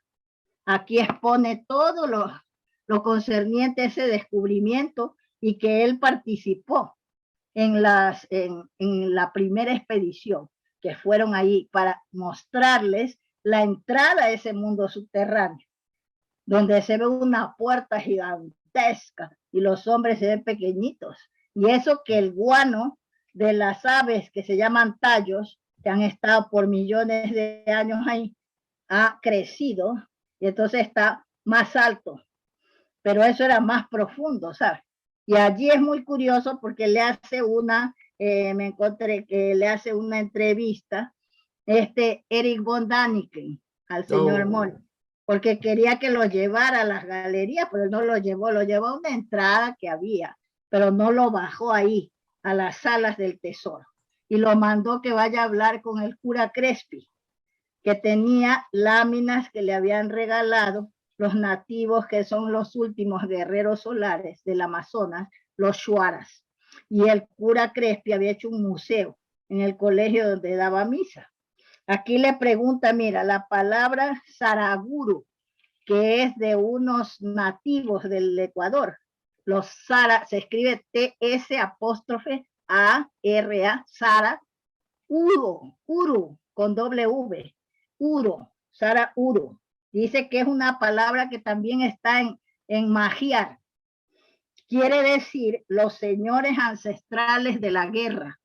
Speaker 2: aquí expone todo lo concerniente a ese descubrimiento y que él participó en la primera expedición, que fueron ahí para mostrarles la entrada a ese mundo subterráneo, donde se ve una puerta gigantesca y los hombres se ven pequeñitos. Y eso que el guano de las aves que se llaman tallos, que han estado por millones de años ahí, ha crecido y entonces está más alto. Pero eso era más profundo, ¿sabes? Y allí es muy curioso porque le hace me encontré que le hace una entrevista Eric von Däniken al señor Morix, porque quería que lo llevara a las galerías, pero no lo llevó a una entrada que había, pero no lo bajó ahí, a las salas del tesoro, y lo mandó que vaya a hablar con el cura Crespi, que tenía láminas que le habían regalado los nativos, que son los últimos guerreros solares del Amazonas, los Shuaras. Y el cura Crespi había hecho un museo en el colegio donde daba misa. Aquí le pregunta, mira, la palabra Saraguro, que es de unos nativos del Ecuador. Los Sara se escribe TS apóstrofe S-A-R-A, Sara Uru, con doble V, Uro, Sara Uro. Dice que es una palabra que también está en magiar. Quiere decir los señores ancestrales de la guerra.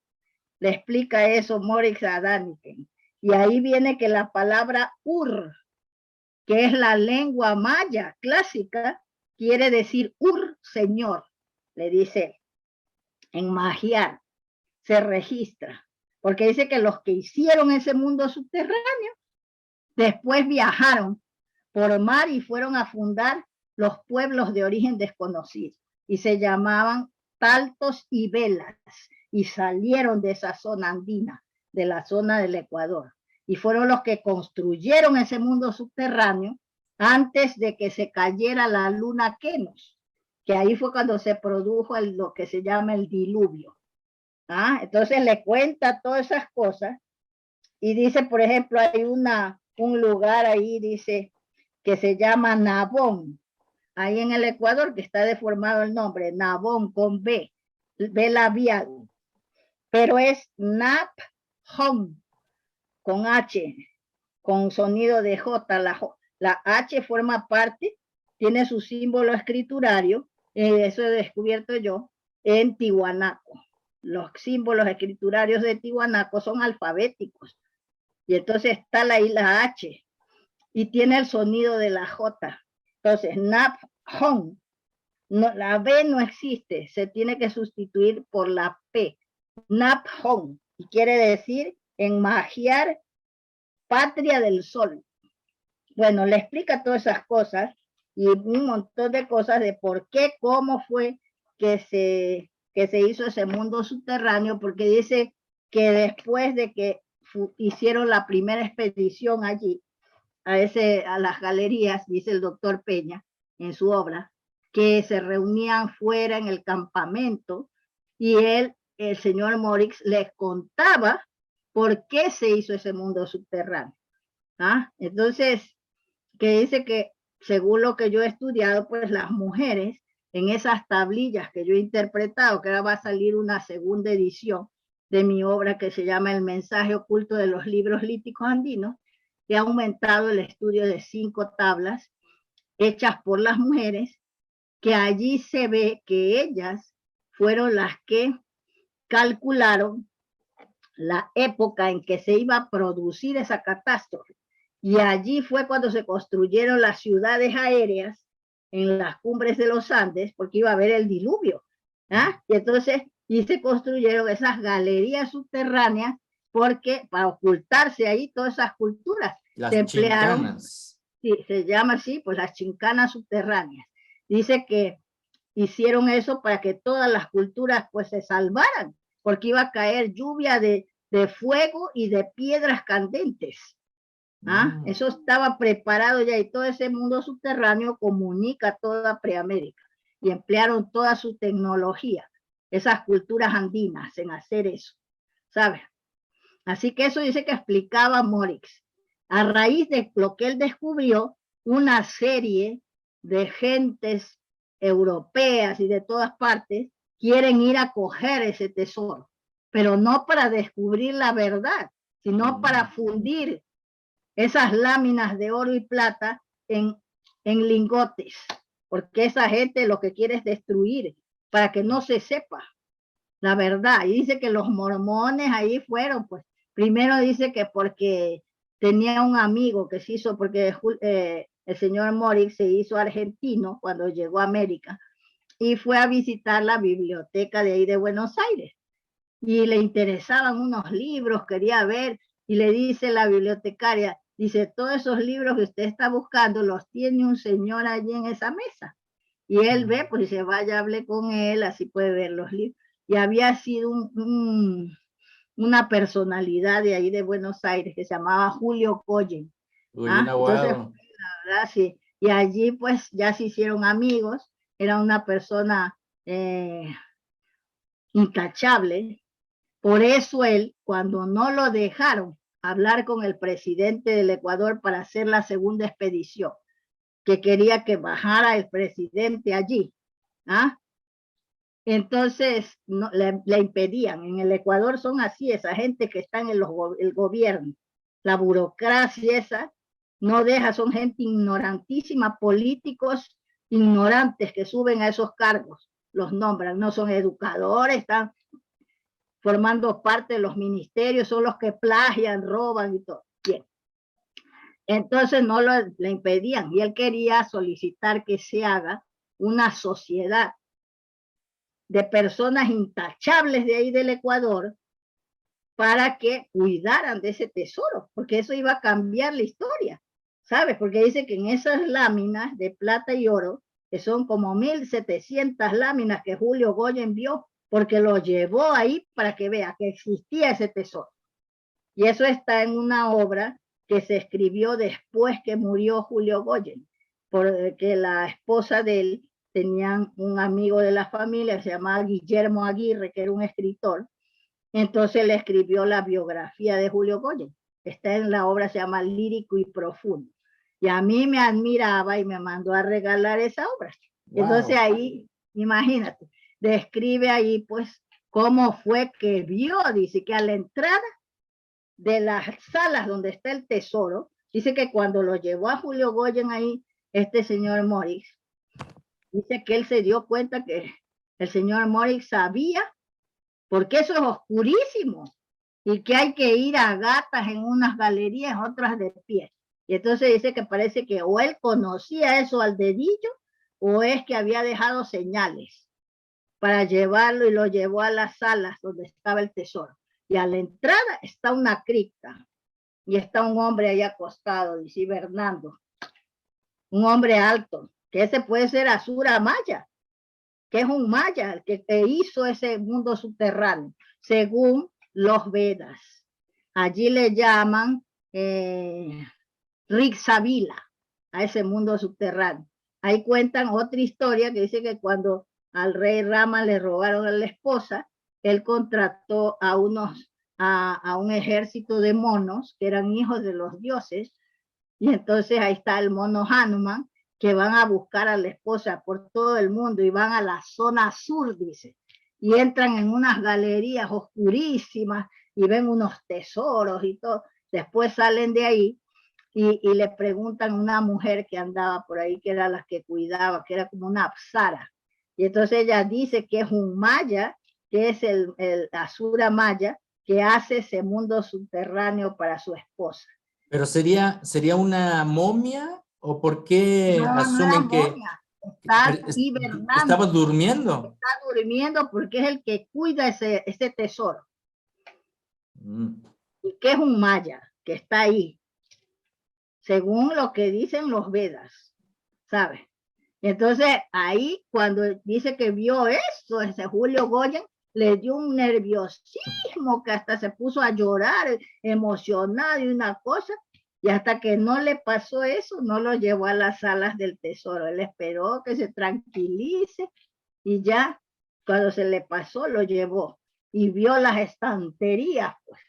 Speaker 2: Le explica eso Morix a Daniken. Y ahí viene que la palabra Ur, que es la lengua maya clásica, quiere decir Ur, señor. Le dice en magiar, se registra. Porque dice que los que hicieron ese mundo subterráneo, después viajaron por mar y fueron a fundar los pueblos de origen desconocido. Y se llamaban Taltos y Velas. Y salieron de esa zona andina, de la zona del Ecuador. Y fueron los que construyeron ese mundo subterráneo antes de que se cayera la luna Kenos, que ahí fue cuando se produjo lo que se llama el diluvio. Entonces le cuenta todas esas cosas y dice, por ejemplo, hay un lugar ahí, dice, que se llama Nabón, ahí en el Ecuador, que está deformado el nombre, Nabón con B labial, pero es Nab-Hon, con H, con sonido de J, la H forma parte, tiene su símbolo escriturario, eso he descubierto yo, en Tiwanaco. Los símbolos escriturarios de Tiwanaco son alfabéticos, y entonces está ahí la H, y tiene el sonido de la J. Entonces, Nab-Hon, no, la B no existe, se tiene que sustituir por la P, Nab-Hon, y quiere decir en magiar, patria del sol. Bueno, le explica todas esas cosas y un montón de cosas de por qué, cómo fue que se hizo ese mundo subterráneo, porque dice que después de que hicieron la primera expedición allí, a las galerías, dice el doctor Peña en su obra, que se reunían fuera en el campamento y el señor Morix les contaba por qué se hizo ese mundo subterráneo. Entonces, que dice que según lo que yo he estudiado, pues las mujeres en esas tablillas que yo he interpretado, que ahora va a salir una segunda edición de mi obra que se llama El mensaje oculto de los libros líticos andinos, que ha aumentado el estudio de 5 tablas hechas por las mujeres, que allí se ve que ellas fueron las que calcularon la época en que se iba a producir esa catástrofe. Y allí fue cuando se construyeron las ciudades aéreas en las cumbres de los Andes, porque iba a haber el diluvio. Y entonces, y se construyeron esas galerías subterráneas, porque para ocultarse ahí todas esas culturas,
Speaker 1: las
Speaker 2: se emplearon,
Speaker 1: chincanas.
Speaker 2: sí, se llama así, pues las chincanas subterráneas. Dice que hicieron eso para que todas las culturas pues se salvaran, porque iba a caer lluvia de fuego y de piedras candentes. Eso estaba preparado ya, y todo ese mundo subterráneo comunica toda Preamérica y emplearon toda su tecnología, esas culturas andinas, en hacer eso, ¿sabes? Así que eso dice que explicaba Morix. A raíz de lo que él descubrió, una serie de gentes europeas y de todas partes quieren ir a coger ese tesoro, pero no para descubrir la verdad, sino para fundir esas láminas de oro y plata en lingotes, porque esa gente lo que quiere es destruir, para que no se sepa la verdad. Y dice que los mormones ahí fueron, pues, primero dice que porque tenía un amigo que se hizo, porque el señor Morix se hizo argentino cuando llegó a América, y fue a visitar la biblioteca de ahí de Buenos Aires, y le interesaban unos libros, quería ver, y le dice la bibliotecaria, dice, todos esos libros que usted está buscando los tiene un señor allí en esa mesa. Y él ve, pues dice, vaya, hable con él, así puede ver los libros. Y había sido una personalidad de ahí de Buenos Aires que se llamaba Julio Coyen.
Speaker 1: Uy, un
Speaker 2: Entonces,
Speaker 1: abogado.
Speaker 2: la verdad, sí. Y allí pues ya se hicieron amigos, era una persona intachable. Por eso él, cuando no lo dejaron hablar con el presidente del Ecuador para hacer la segunda expedición, que quería que bajara el presidente allí, Entonces no, le impedían. En el Ecuador son así, esa gente que está en el gobierno, la burocracia esa, no deja, son gente ignorantísima, políticos ignorantes que suben a esos cargos, los nombran, no son educadores, están formando parte de los ministerios, son los que plagian, roban y todo. Bien. Entonces no le impedían y él quería solicitar que se haga una sociedad de personas intachables de ahí del Ecuador para que cuidaran de ese tesoro, porque eso iba a cambiar la historia, ¿sabes? Porque dice que en esas láminas de plata y oro, que son como 1700 láminas que Julio Goya envió, porque lo llevó ahí para que vea que existía ese tesoro. Y eso está en una obra que se escribió después que murió Julio Goyen, porque la esposa de él tenían un amigo de la familia, se llamaba Guillermo Aguirre, que era un escritor, entonces le escribió la biografía de Julio Goyen, está en la obra, se llama Lírico y Profundo, y a mí me admiraba y me mandó a regalar esa obra. Wow. Entonces ahí, imagínate, describe ahí pues cómo fue que vio, dice que a la entrada de las salas donde está el tesoro, dice que cuando lo llevó a Julio Goyen ahí, este señor Morix, dice que él se dio cuenta que el señor Morix sabía, porque eso es oscurísimo, y que hay que ir a gatas en unas galerías, otras de pie. Y entonces dice que parece que o él conocía eso al dedillo, o es que había dejado señales para llevarlo y lo llevó a las salas donde estaba el tesoro. Y a la entrada está una cripta y está un hombre ahí acostado, dice Bernardo, un hombre alto, que ese puede ser Asura Maya, que es un maya, el que hizo ese mundo subterráneo, según los Vedas. Allí le llaman Rixavila, a ese mundo subterráneo. Ahí cuentan otra historia que dice que cuando al rey Rama le robaron a la esposa, él contrató a un ejército de monos que eran hijos de los dioses, y entonces ahí está el mono Hanuman, que van a buscar a la esposa por todo el mundo y van a la zona sur, dice, y entran en unas galerías oscurísimas y ven unos tesoros y todo. Después salen de ahí y le preguntan a una mujer que andaba por ahí, que era la que cuidaba, que era como una apsara, y entonces ella dice que es un maya, que es el Asura Maya, que hace ese mundo subterráneo para su esposa.
Speaker 1: ¿Pero sería una momia? ¿O por qué
Speaker 2: no,
Speaker 1: asumen
Speaker 2: no
Speaker 1: que estaba durmiendo?
Speaker 2: Está durmiendo porque es el que cuida ese tesoro. Y que es un maya, que está ahí, según lo que dicen los Vedas, ¿sabes? Entonces ahí cuando dice que vio eso, ese Julio Goyen, le dio un nerviosismo que hasta se puso a llorar, emocionado y una cosa, y hasta que no le pasó eso, no lo llevó a las salas del tesoro. Él esperó que se tranquilice y ya cuando se le pasó lo llevó y vio las estanterías, pues,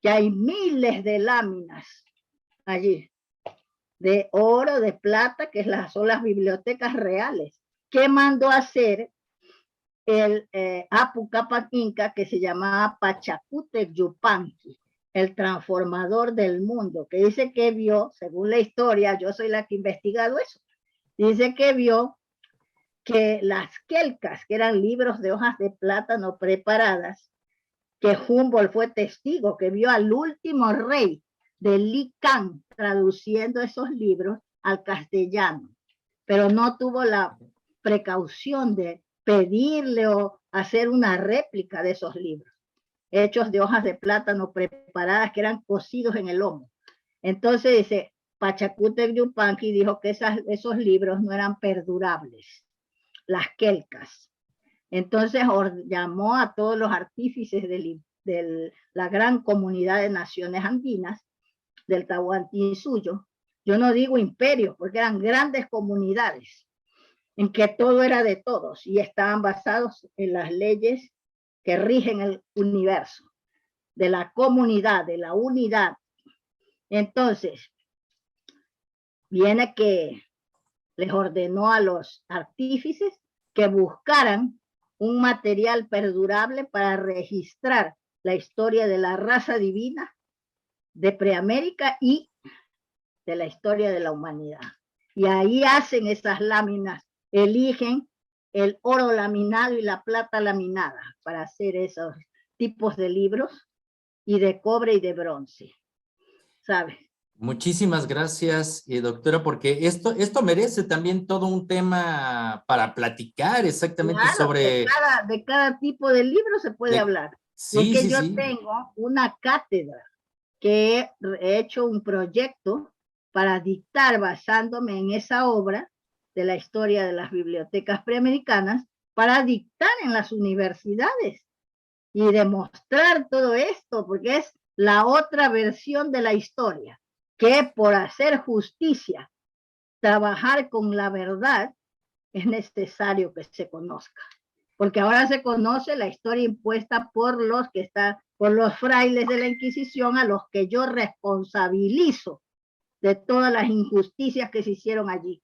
Speaker 2: que hay miles de láminas allí, de oro, de plata, que son las bibliotecas reales. ¿Qué mandó a hacer el Apu Capac Inca, que se llamaba Pachacútec Yupanqui, el transformador del mundo, que dice que vio, según la historia, yo soy la que he investigado eso, dice que vio que las quelcas, que eran libros de hojas de plátano preparadas, que Humboldt fue testigo, que vio al último rey de Li Can traduciendo esos libros al castellano, pero no tuvo la precaución de pedirle o hacer una réplica de esos libros, hechos de hojas de plátano preparadas que eran cocidos en el lomo. Entonces dice, Pachacútec Yupanqui dijo que esos libros no eran perdurables, las quelcas. Entonces llamó a todos los artífices de la gran comunidad de naciones andinas, del Tahuantinsuyo. Yo no digo imperios, porque eran grandes comunidades en que todo era de todos y estaban basados en las leyes que rigen el universo, de la comunidad, de la unidad. Entonces, viene que les ordenó a los artífices que buscaran un material perdurable para registrar la historia de la raza divina de Preamérica y de la historia de la humanidad. Y ahí hacen esas láminas, eligen el oro laminado y la plata laminada para hacer esos tipos de libros, y de cobre y de bronce, ¿sabes?
Speaker 1: Muchísimas gracias, doctora, porque esto merece también todo un tema para platicar exactamente
Speaker 2: Claro,
Speaker 1: sobre...
Speaker 2: de cada tipo de libro se puede hablar. Y es
Speaker 1: Sí,
Speaker 2: que
Speaker 1: sí,
Speaker 2: yo
Speaker 1: sí.
Speaker 2: tengo una cátedra que he hecho un proyecto para dictar basándome en esa obra de la historia de las bibliotecas preamericanas, para dictar en las universidades y demostrar todo esto, porque es la otra versión de la historia, que por hacer justicia, trabajar con la verdad, es necesario que se conozca. Porque ahora se conoce la historia impuesta por por los frailes de la Inquisición, a los que yo responsabilizo de todas las injusticias que se hicieron allí.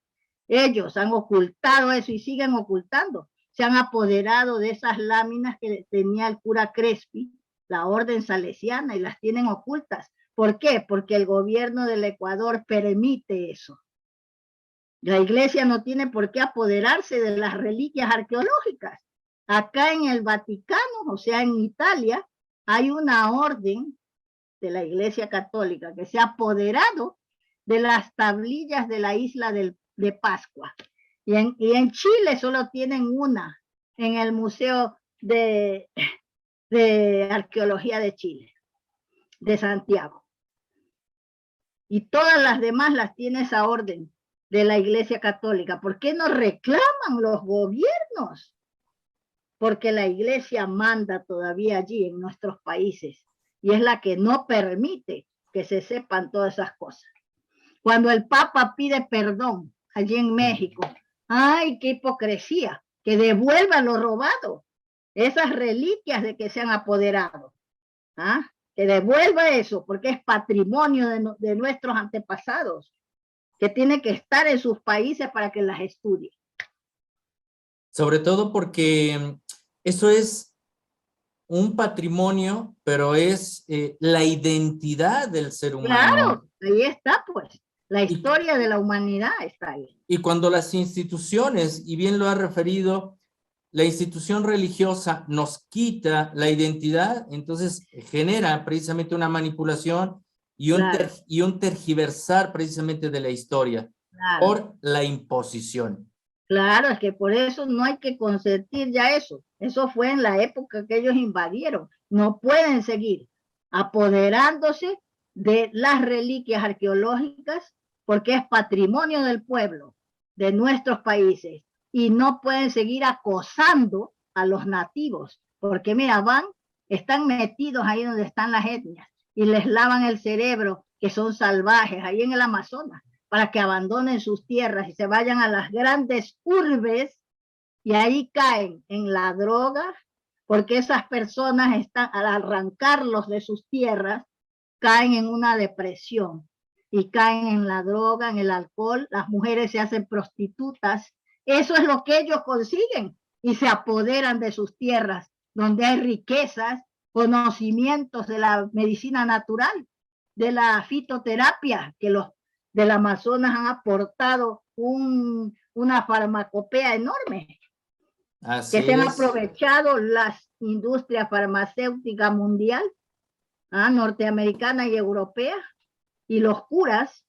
Speaker 2: Ellos han ocultado eso y siguen ocultando. Se han apoderado de esas láminas que tenía el cura Crespi, la orden salesiana, y las tienen ocultas. ¿Por qué? Porque el gobierno del Ecuador permite eso. La iglesia no tiene por qué apoderarse de las reliquias arqueológicas. Acá en el Vaticano, o sea, en Italia, hay una orden de la Iglesia Católica que se ha apoderado de las tablillas de la isla de Pascua. Y en Chile solo tienen una, en el Museo de Arqueología de Chile, de Santiago. Y todas las demás las tiene esa orden de la Iglesia Católica. ¿Por qué no reclaman los gobiernos? Porque la Iglesia manda todavía allí en nuestros países y es la que no permite que se sepan todas esas cosas. Cuando el Papa pide perdón allí en México, ¡ay, qué hipocresía! Que devuelva lo robado, esas reliquias de que se han apoderado. ¿Ah? Que devuelva eso, porque es patrimonio de nuestros antepasados, que tiene que estar en sus países para que las estudien.
Speaker 1: Sobre todo porque eso es un patrimonio, pero es la identidad del ser humano.
Speaker 2: Claro, ahí está pues, la historia de la humanidad está ahí.
Speaker 1: Y cuando las instituciones, y bien lo ha referido, la institución religiosa nos quita la identidad, entonces genera precisamente una manipulación y
Speaker 2: Claro,
Speaker 1: un tergiversar precisamente de la historia
Speaker 2: claro.
Speaker 1: por la imposición.
Speaker 2: Claro, es que por eso no hay que consentir ya eso. Eso fue en la época que ellos invadieron. No pueden seguir apoderándose de las reliquias arqueológicas porque es patrimonio del pueblo, de nuestros países. Y no pueden seguir acosando a los nativos, porque mira, están metidos ahí donde están las etnias y les lavan el cerebro, que son salvajes, ahí en el Amazonas, para que abandonen sus tierras y se vayan a las grandes urbes, y ahí caen en la droga, porque esas personas están, al arrancarlos de sus tierras, caen en una depresión y caen en la droga, en el alcohol, las mujeres se hacen prostitutas. Eso es lo que ellos consiguen y se apoderan de sus tierras, donde hay riquezas, conocimientos de la medicina natural, de la fitoterapia, que los del Amazonas han aportado una farmacopea enorme, que
Speaker 1: Así
Speaker 2: se han
Speaker 1: es.
Speaker 2: aprovechado las industrias farmacéuticas mundial, norteamericana y europea, y los curas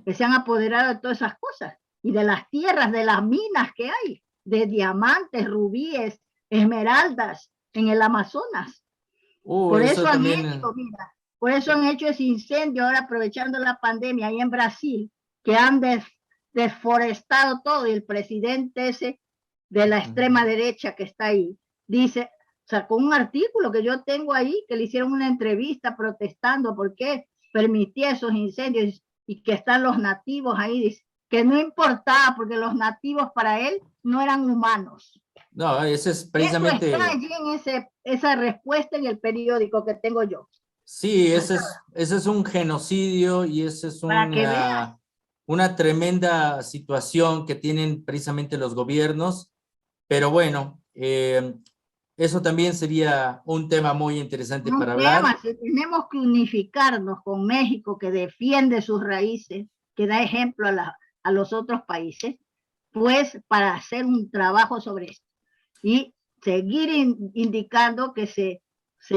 Speaker 2: que se han apoderado de todas esas cosas, y de las tierras, de las minas que hay, de diamantes, rubíes, esmeraldas en el Amazonas. Por
Speaker 1: Eso
Speaker 2: eso han
Speaker 1: también.
Speaker 2: hecho, mira, por eso han hecho ese incendio ahora aprovechando la pandemia ahí en Brasil, que han desforestado todo, y el presidente ese de la extrema derecha que está ahí, dice, sacó un artículo que yo tengo ahí, que le hicieron una entrevista protestando por qué permitía esos incendios y que están los nativos ahí, dice, que no importaba porque los nativos para él no eran humanos.
Speaker 1: No, ese es
Speaker 2: Eso está
Speaker 1: precisamente.
Speaker 2: allí en esa respuesta en el periódico que tengo yo.
Speaker 1: Sí, ese es un genocidio y ese es
Speaker 2: Para que veas.
Speaker 1: una tremenda situación que tienen precisamente los gobiernos. Pero bueno, Eso también sería un tema muy interesante
Speaker 2: Un
Speaker 1: para hablar.
Speaker 2: tema, si tenemos que unificarnos con México, que defiende sus raíces, que da ejemplo a los otros países, pues para hacer un trabajo sobre esto. Y seguir indicando que se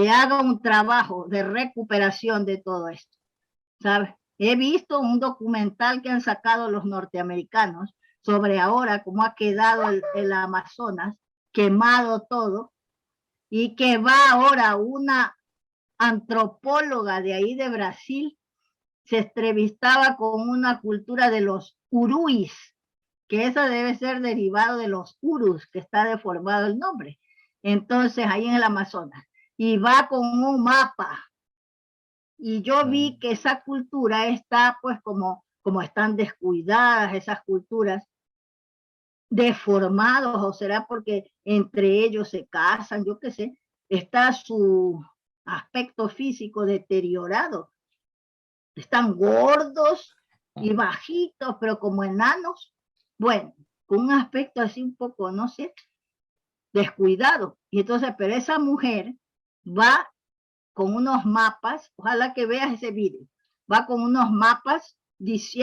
Speaker 2: haga un trabajo de recuperación de todo esto, ¿sabes? He visto un documental que han sacado los norteamericanos sobre ahora cómo ha quedado el Amazonas, quemado todo, y que va ahora una antropóloga de ahí de Brasil, se entrevistaba con una cultura de los uruis, que eso debe ser derivado de los urus, que está deformado el nombre. Entonces, ahí en el Amazonas. Y va con un mapa. Y yo vi que esa cultura está, pues, como están descuidadas esas culturas, deformados, o será porque entre ellos se casan, yo qué sé, está su aspecto físico deteriorado. Están gordos y bajitos, pero como enanos. Bueno, con un aspecto así un poco, no sé, descuidado. Y entonces, pero esa mujer va con unos mapas, ojalá que veas ese video, va con unos mapas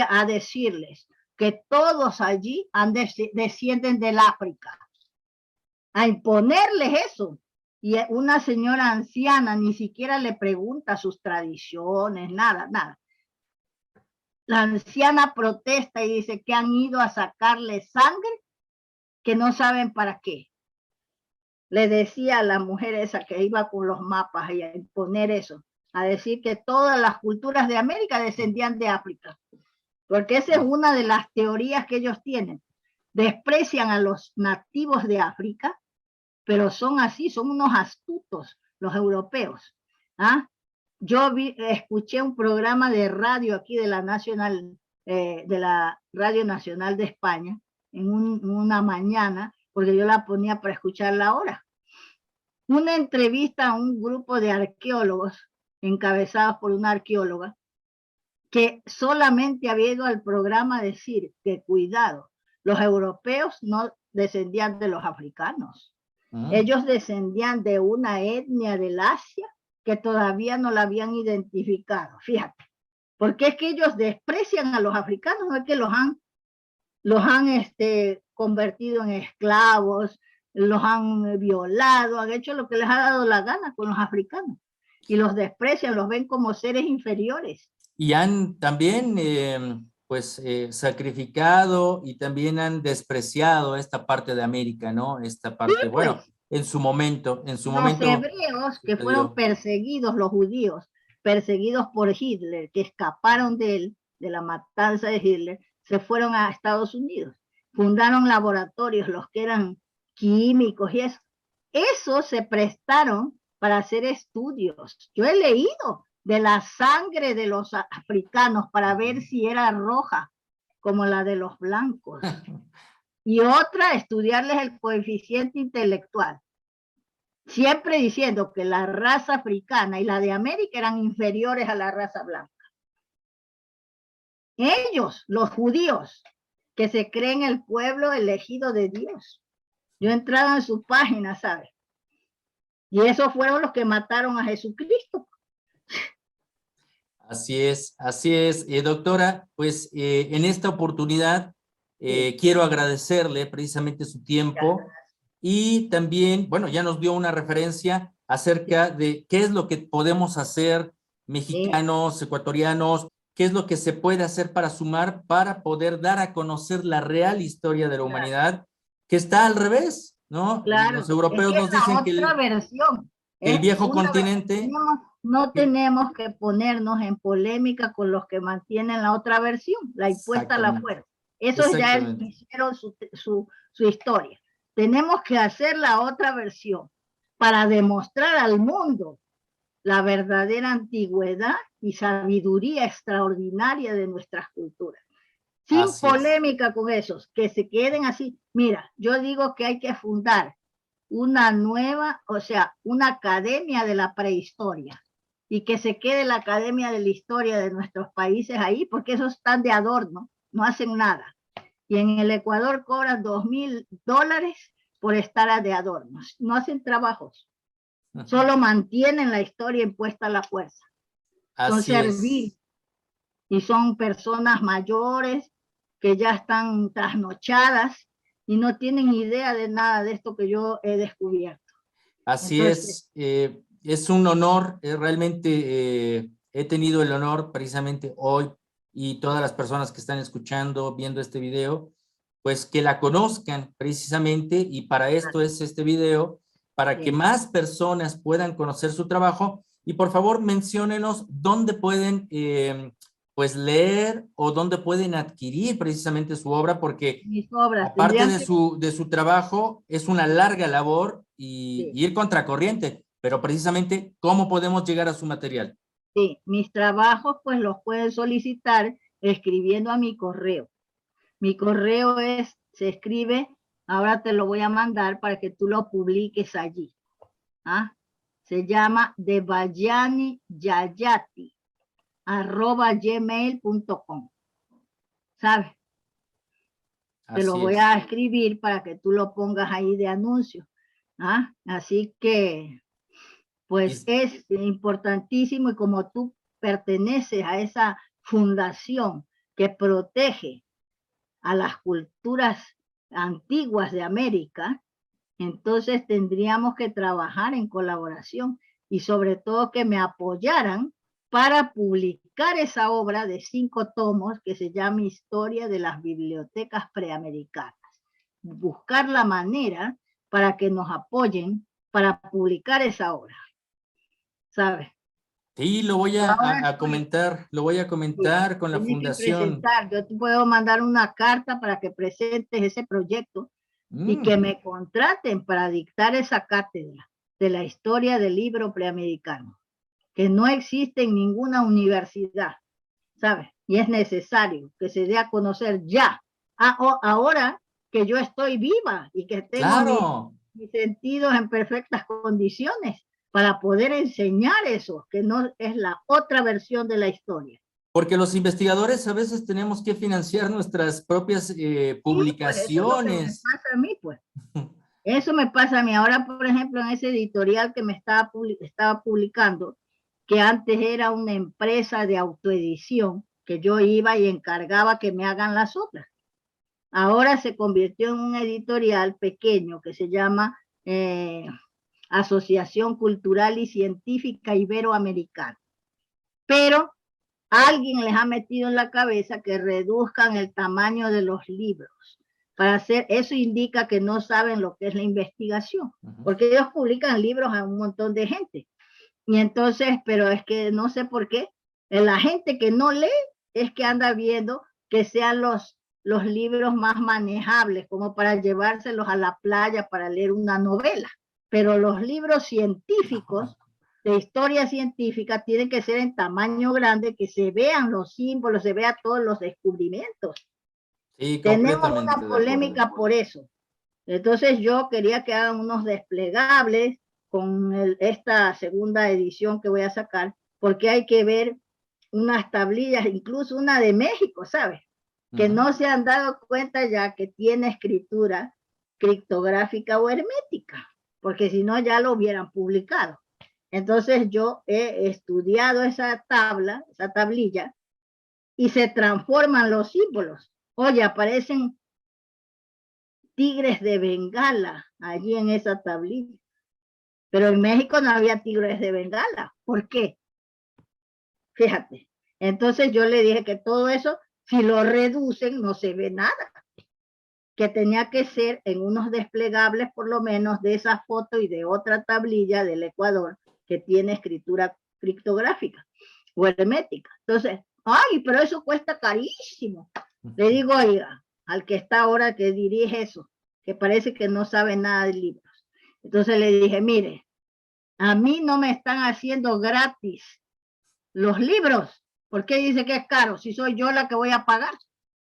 Speaker 2: a decirles que todos allí descienden del África, a imponerles eso. Y una señora anciana ni siquiera le pregunta sus tradiciones, nada, nada. La anciana protesta y dice que han ido a sacarle sangre que no saben para qué. Le decía a la mujer esa que iba con los mapas y a imponer eso, a decir que todas las culturas de América descendían de África, porque esa es una de las teorías que ellos tienen. Desprecian a los nativos de África, pero son así, son unos astutos los europeos. ¿Ah? Yo escuché un programa de radio aquí de la Radio Nacional de España en una mañana, porque yo la ponía para escucharla ahora. Una entrevista a un grupo de arqueólogos encabezados por una arqueóloga que solamente había ido al programa a decir que cuidado, los europeos no descendían de los africanos. Ellos descendían de una etnia del Asia que todavía no la habían identificado, fíjate, porque es que ellos desprecian a los africanos, no es que los han convertido en esclavos, los han violado, han hecho lo que les ha dado la gana con los africanos y los desprecian, los ven como seres inferiores.
Speaker 1: Y han también sacrificado y también han despreciado esta parte de América, ¿no? Esta parte, sí, pues, bueno, en su momento. Los
Speaker 2: hebreos que fueron perseguidos, los judíos, perseguidos por Hitler, que escaparon de él, de la matanza de Hitler, se fueron a Estados Unidos, fundaron laboratorios, los que eran químicos y eso. Esos se prestaron para hacer estudios. Yo he leído de la sangre de los africanos para ver si era roja, como la de los blancos. Y otra, estudiarles el coeficiente intelectual. Siempre diciendo que la raza africana y la de América eran inferiores a la raza blanca. Ellos, los judíos, que se creen el pueblo elegido de Dios. Yo entraba en su página, ¿sabes? Y esos fueron los que mataron a Jesucristo.
Speaker 1: Así es, así es. Doctora, pues en esta oportunidad quiero agradecerle precisamente su tiempo y también, bueno, ya nos dio una referencia acerca de qué es lo que podemos hacer mexicanos, ecuatorianos, qué es lo que se puede hacer para sumar, para poder dar a conocer la real historia de la humanidad, que está al revés, ¿no?
Speaker 2: Claro,
Speaker 1: los europeos nos dicen que el viejo continente...
Speaker 2: No tenemos que ponernos en polémica con los que mantienen la otra versión, la impuesta a la fuerza. Eso ya hicieron su historia. Tenemos que hacer la otra versión para demostrar al mundo la verdadera antigüedad y sabiduría extraordinaria de nuestras culturas. Sin polémica con esos, que se queden así. Mira, yo digo que hay que fundar una nueva, o sea, una academia de la prehistoria y que se quede la academia de la historia de nuestros países ahí, porque esos están de adorno, no hacen nada. Y en el Ecuador cobran $2,000 por estar de adornos, no hacen trabajos,
Speaker 1: Ujú.
Speaker 2: solo mantienen la historia impuesta a la fuerza. Son
Speaker 1: Así es.
Speaker 2: serviles y son personas mayores que ya están trasnochadas y no tienen idea de nada de esto que yo he descubierto.
Speaker 1: Así
Speaker 2: Entonces,
Speaker 1: es un honor, realmente he tenido el honor precisamente hoy y todas las personas que están escuchando, viendo este video, pues que la conozcan precisamente, y para esto es este video, para que
Speaker 2: sí.
Speaker 1: más personas puedan conocer su trabajo. Y por favor, menciónenos dónde pueden pues leer o dónde pueden adquirir precisamente su obra, porque
Speaker 2: Mis obras
Speaker 1: aparte
Speaker 2: tendrían que...
Speaker 1: de su trabajo, es una larga labor
Speaker 2: Sí,
Speaker 1: y ir contracorriente, pero precisamente, ¿cómo podemos llegar a su material?
Speaker 2: sí, mis trabajos pues los pueden solicitar escribiendo a mi correo. Mi correo se escribe, ahora te lo voy a mandar para que tú lo publiques allí. ¿Ah? Se llama devayaniyayati@gmail.com. ¿Sabes? Te lo
Speaker 1: Así
Speaker 2: voy a
Speaker 1: es.
Speaker 2: escribir para que tú lo pongas ahí de anuncio. ¿Ah? Así que, pues
Speaker 1: Y,
Speaker 2: es importantísimo, y como tú perteneces a esa fundación que protege a las culturas antiguas de América, entonces tendríamos que trabajar en colaboración y sobre todo que me apoyaran para publicar esa obra de 5 tomos que se llama Historia de las Bibliotecas Preamericanas. Buscar la manera para que nos apoyen para publicar esa obra, ¿sabes?
Speaker 1: sí, lo voy
Speaker 2: Ahora
Speaker 1: a
Speaker 2: estoy,
Speaker 1: comentar, lo voy a
Speaker 2: sí,
Speaker 1: comentar con la
Speaker 2: tienes que
Speaker 1: fundación.
Speaker 2: presentar, yo te puedo mandar una carta para que presentes ese proyecto y que
Speaker 1: Mm,
Speaker 2: me contraten para dictar esa cátedra de la historia del libro preamericano, que no existe en ninguna universidad, ¿sabes? Y es necesario que se dé a conocer ya, ahora que yo estoy viva y que tengo
Speaker 1: claro,
Speaker 2: mis sentidos en perfectas condiciones para poder enseñar eso, que no es la otra versión de la historia.
Speaker 1: porque los investigadores a veces tenemos que financiar nuestras propias
Speaker 2: Sí, pues eso es lo que me
Speaker 1: publicaciones.
Speaker 2: pasa a mí, pues. Eso me pasa a mí. Ahora, por ejemplo, en ese editorial que me estaba publicando, que antes era una empresa de autoedición, que yo iba y encargaba que me hagan las obras. Ahora se convirtió en un editorial pequeño que se llama Asociación Cultural y Científica Iberoamericana. Pero alguien les ha metido en la cabeza que reduzcan el tamaño de los libros. Para hacer eso indica que no saben lo que es la investigación, porque ellos publican libros a un montón de gente. Y entonces, pero es que no sé por qué, la gente que no lee es que anda viendo que sean los libros más manejables, como para llevárselos a la playa para leer una novela. Pero los libros científicos, de historia científica, tienen que ser en tamaño grande, que se vean los símbolos, se vean todos los descubrimientos.
Speaker 1: Sí,
Speaker 2: Tenemos
Speaker 1: completamente
Speaker 2: una
Speaker 1: de acuerdo.
Speaker 2: polémica por eso. Entonces yo quería que hagan unos desplegables con esta segunda edición que voy a sacar, porque hay que ver unas tablillas, incluso una de México, ¿sabes? Que no se han dado cuenta ya que tiene escritura criptográfica o hermética, porque si no ya lo hubieran publicado. Entonces yo he estudiado esa tabla, esa tablilla, y se transforman los símbolos. Oye, aparecen tigres de Bengala allí en esa tablilla. Pero en México no había tigres de Bengala. ¿Por qué? Fíjate. Entonces yo le dije que todo eso, si lo reducen, no se ve nada. Que tenía que ser en unos desplegables, por lo menos, de esa foto y de otra tablilla del Ecuador que tiene escritura criptográfica o hermética. Entonces, ay, pero eso cuesta carísimo. Le digo, oiga, al que está ahora que dirige eso, que parece que no sabe nada de libros. Entonces le dije, mire, a mí no me están haciendo gratis los libros. ¿Por qué dice que es caro? Si soy yo la que voy a pagar.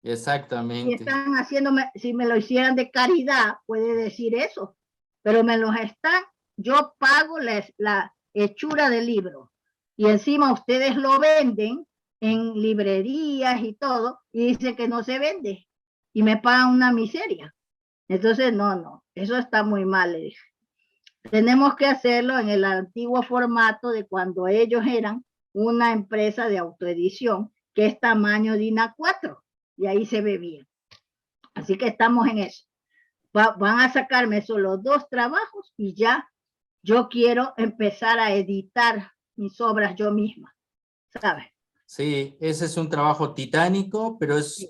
Speaker 2: Si
Speaker 1: Exactamente.
Speaker 2: están haciéndome, si me lo hicieran de caridad, puede decir eso. Pero me los están, yo pago la hechura del libro. Y encima ustedes lo venden en librerías y todo, y dice que no se vende. Y me pagan una miseria. Entonces, no, eso está muy mal, le dije. Tenemos que hacerlo en el antiguo formato de cuando ellos eran una empresa de autoedición, que es tamaño DIN A4, y ahí se ve bien. Así que estamos en eso. Van a sacarme solo 2 trabajos y ya yo quiero empezar a editar mis obras yo misma, ¿sabes?
Speaker 1: Sí, ese es un trabajo titánico, pero es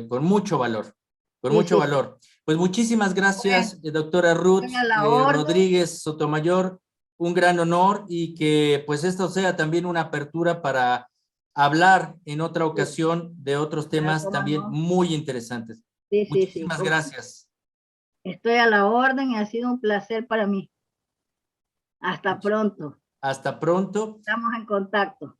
Speaker 1: con mucho valor, con
Speaker 2: Sí,
Speaker 1: mucho
Speaker 2: sí,
Speaker 1: valor. Pues muchísimas gracias, doctora Ruth
Speaker 2: a la orden.
Speaker 1: Rodríguez Sotomayor, un gran honor y que pues esto sea también una apertura para hablar en otra ocasión de otros temas
Speaker 2: Cómo
Speaker 1: también
Speaker 2: no.
Speaker 1: muy interesantes.
Speaker 2: Sí, sí, sí.
Speaker 1: Muchísimas gracias.
Speaker 2: Estoy a la orden y ha sido un placer para mí. Hasta pronto.
Speaker 1: Hasta pronto.
Speaker 2: Estamos en contacto.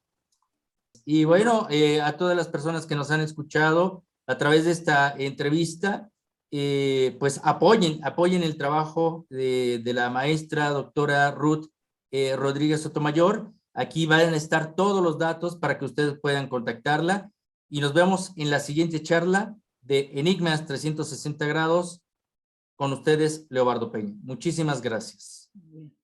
Speaker 1: Y bueno, a todas las personas que nos han escuchado a través de esta entrevista, pues apoyen el trabajo de la maestra doctora Ruth Rodríguez Sotomayor. Aquí van a estar todos los datos para que ustedes puedan contactarla y nos vemos en la siguiente charla de Enigmas 360 grados con ustedes, Leobardo Peña. Muchísimas gracias.
Speaker 2: Bien.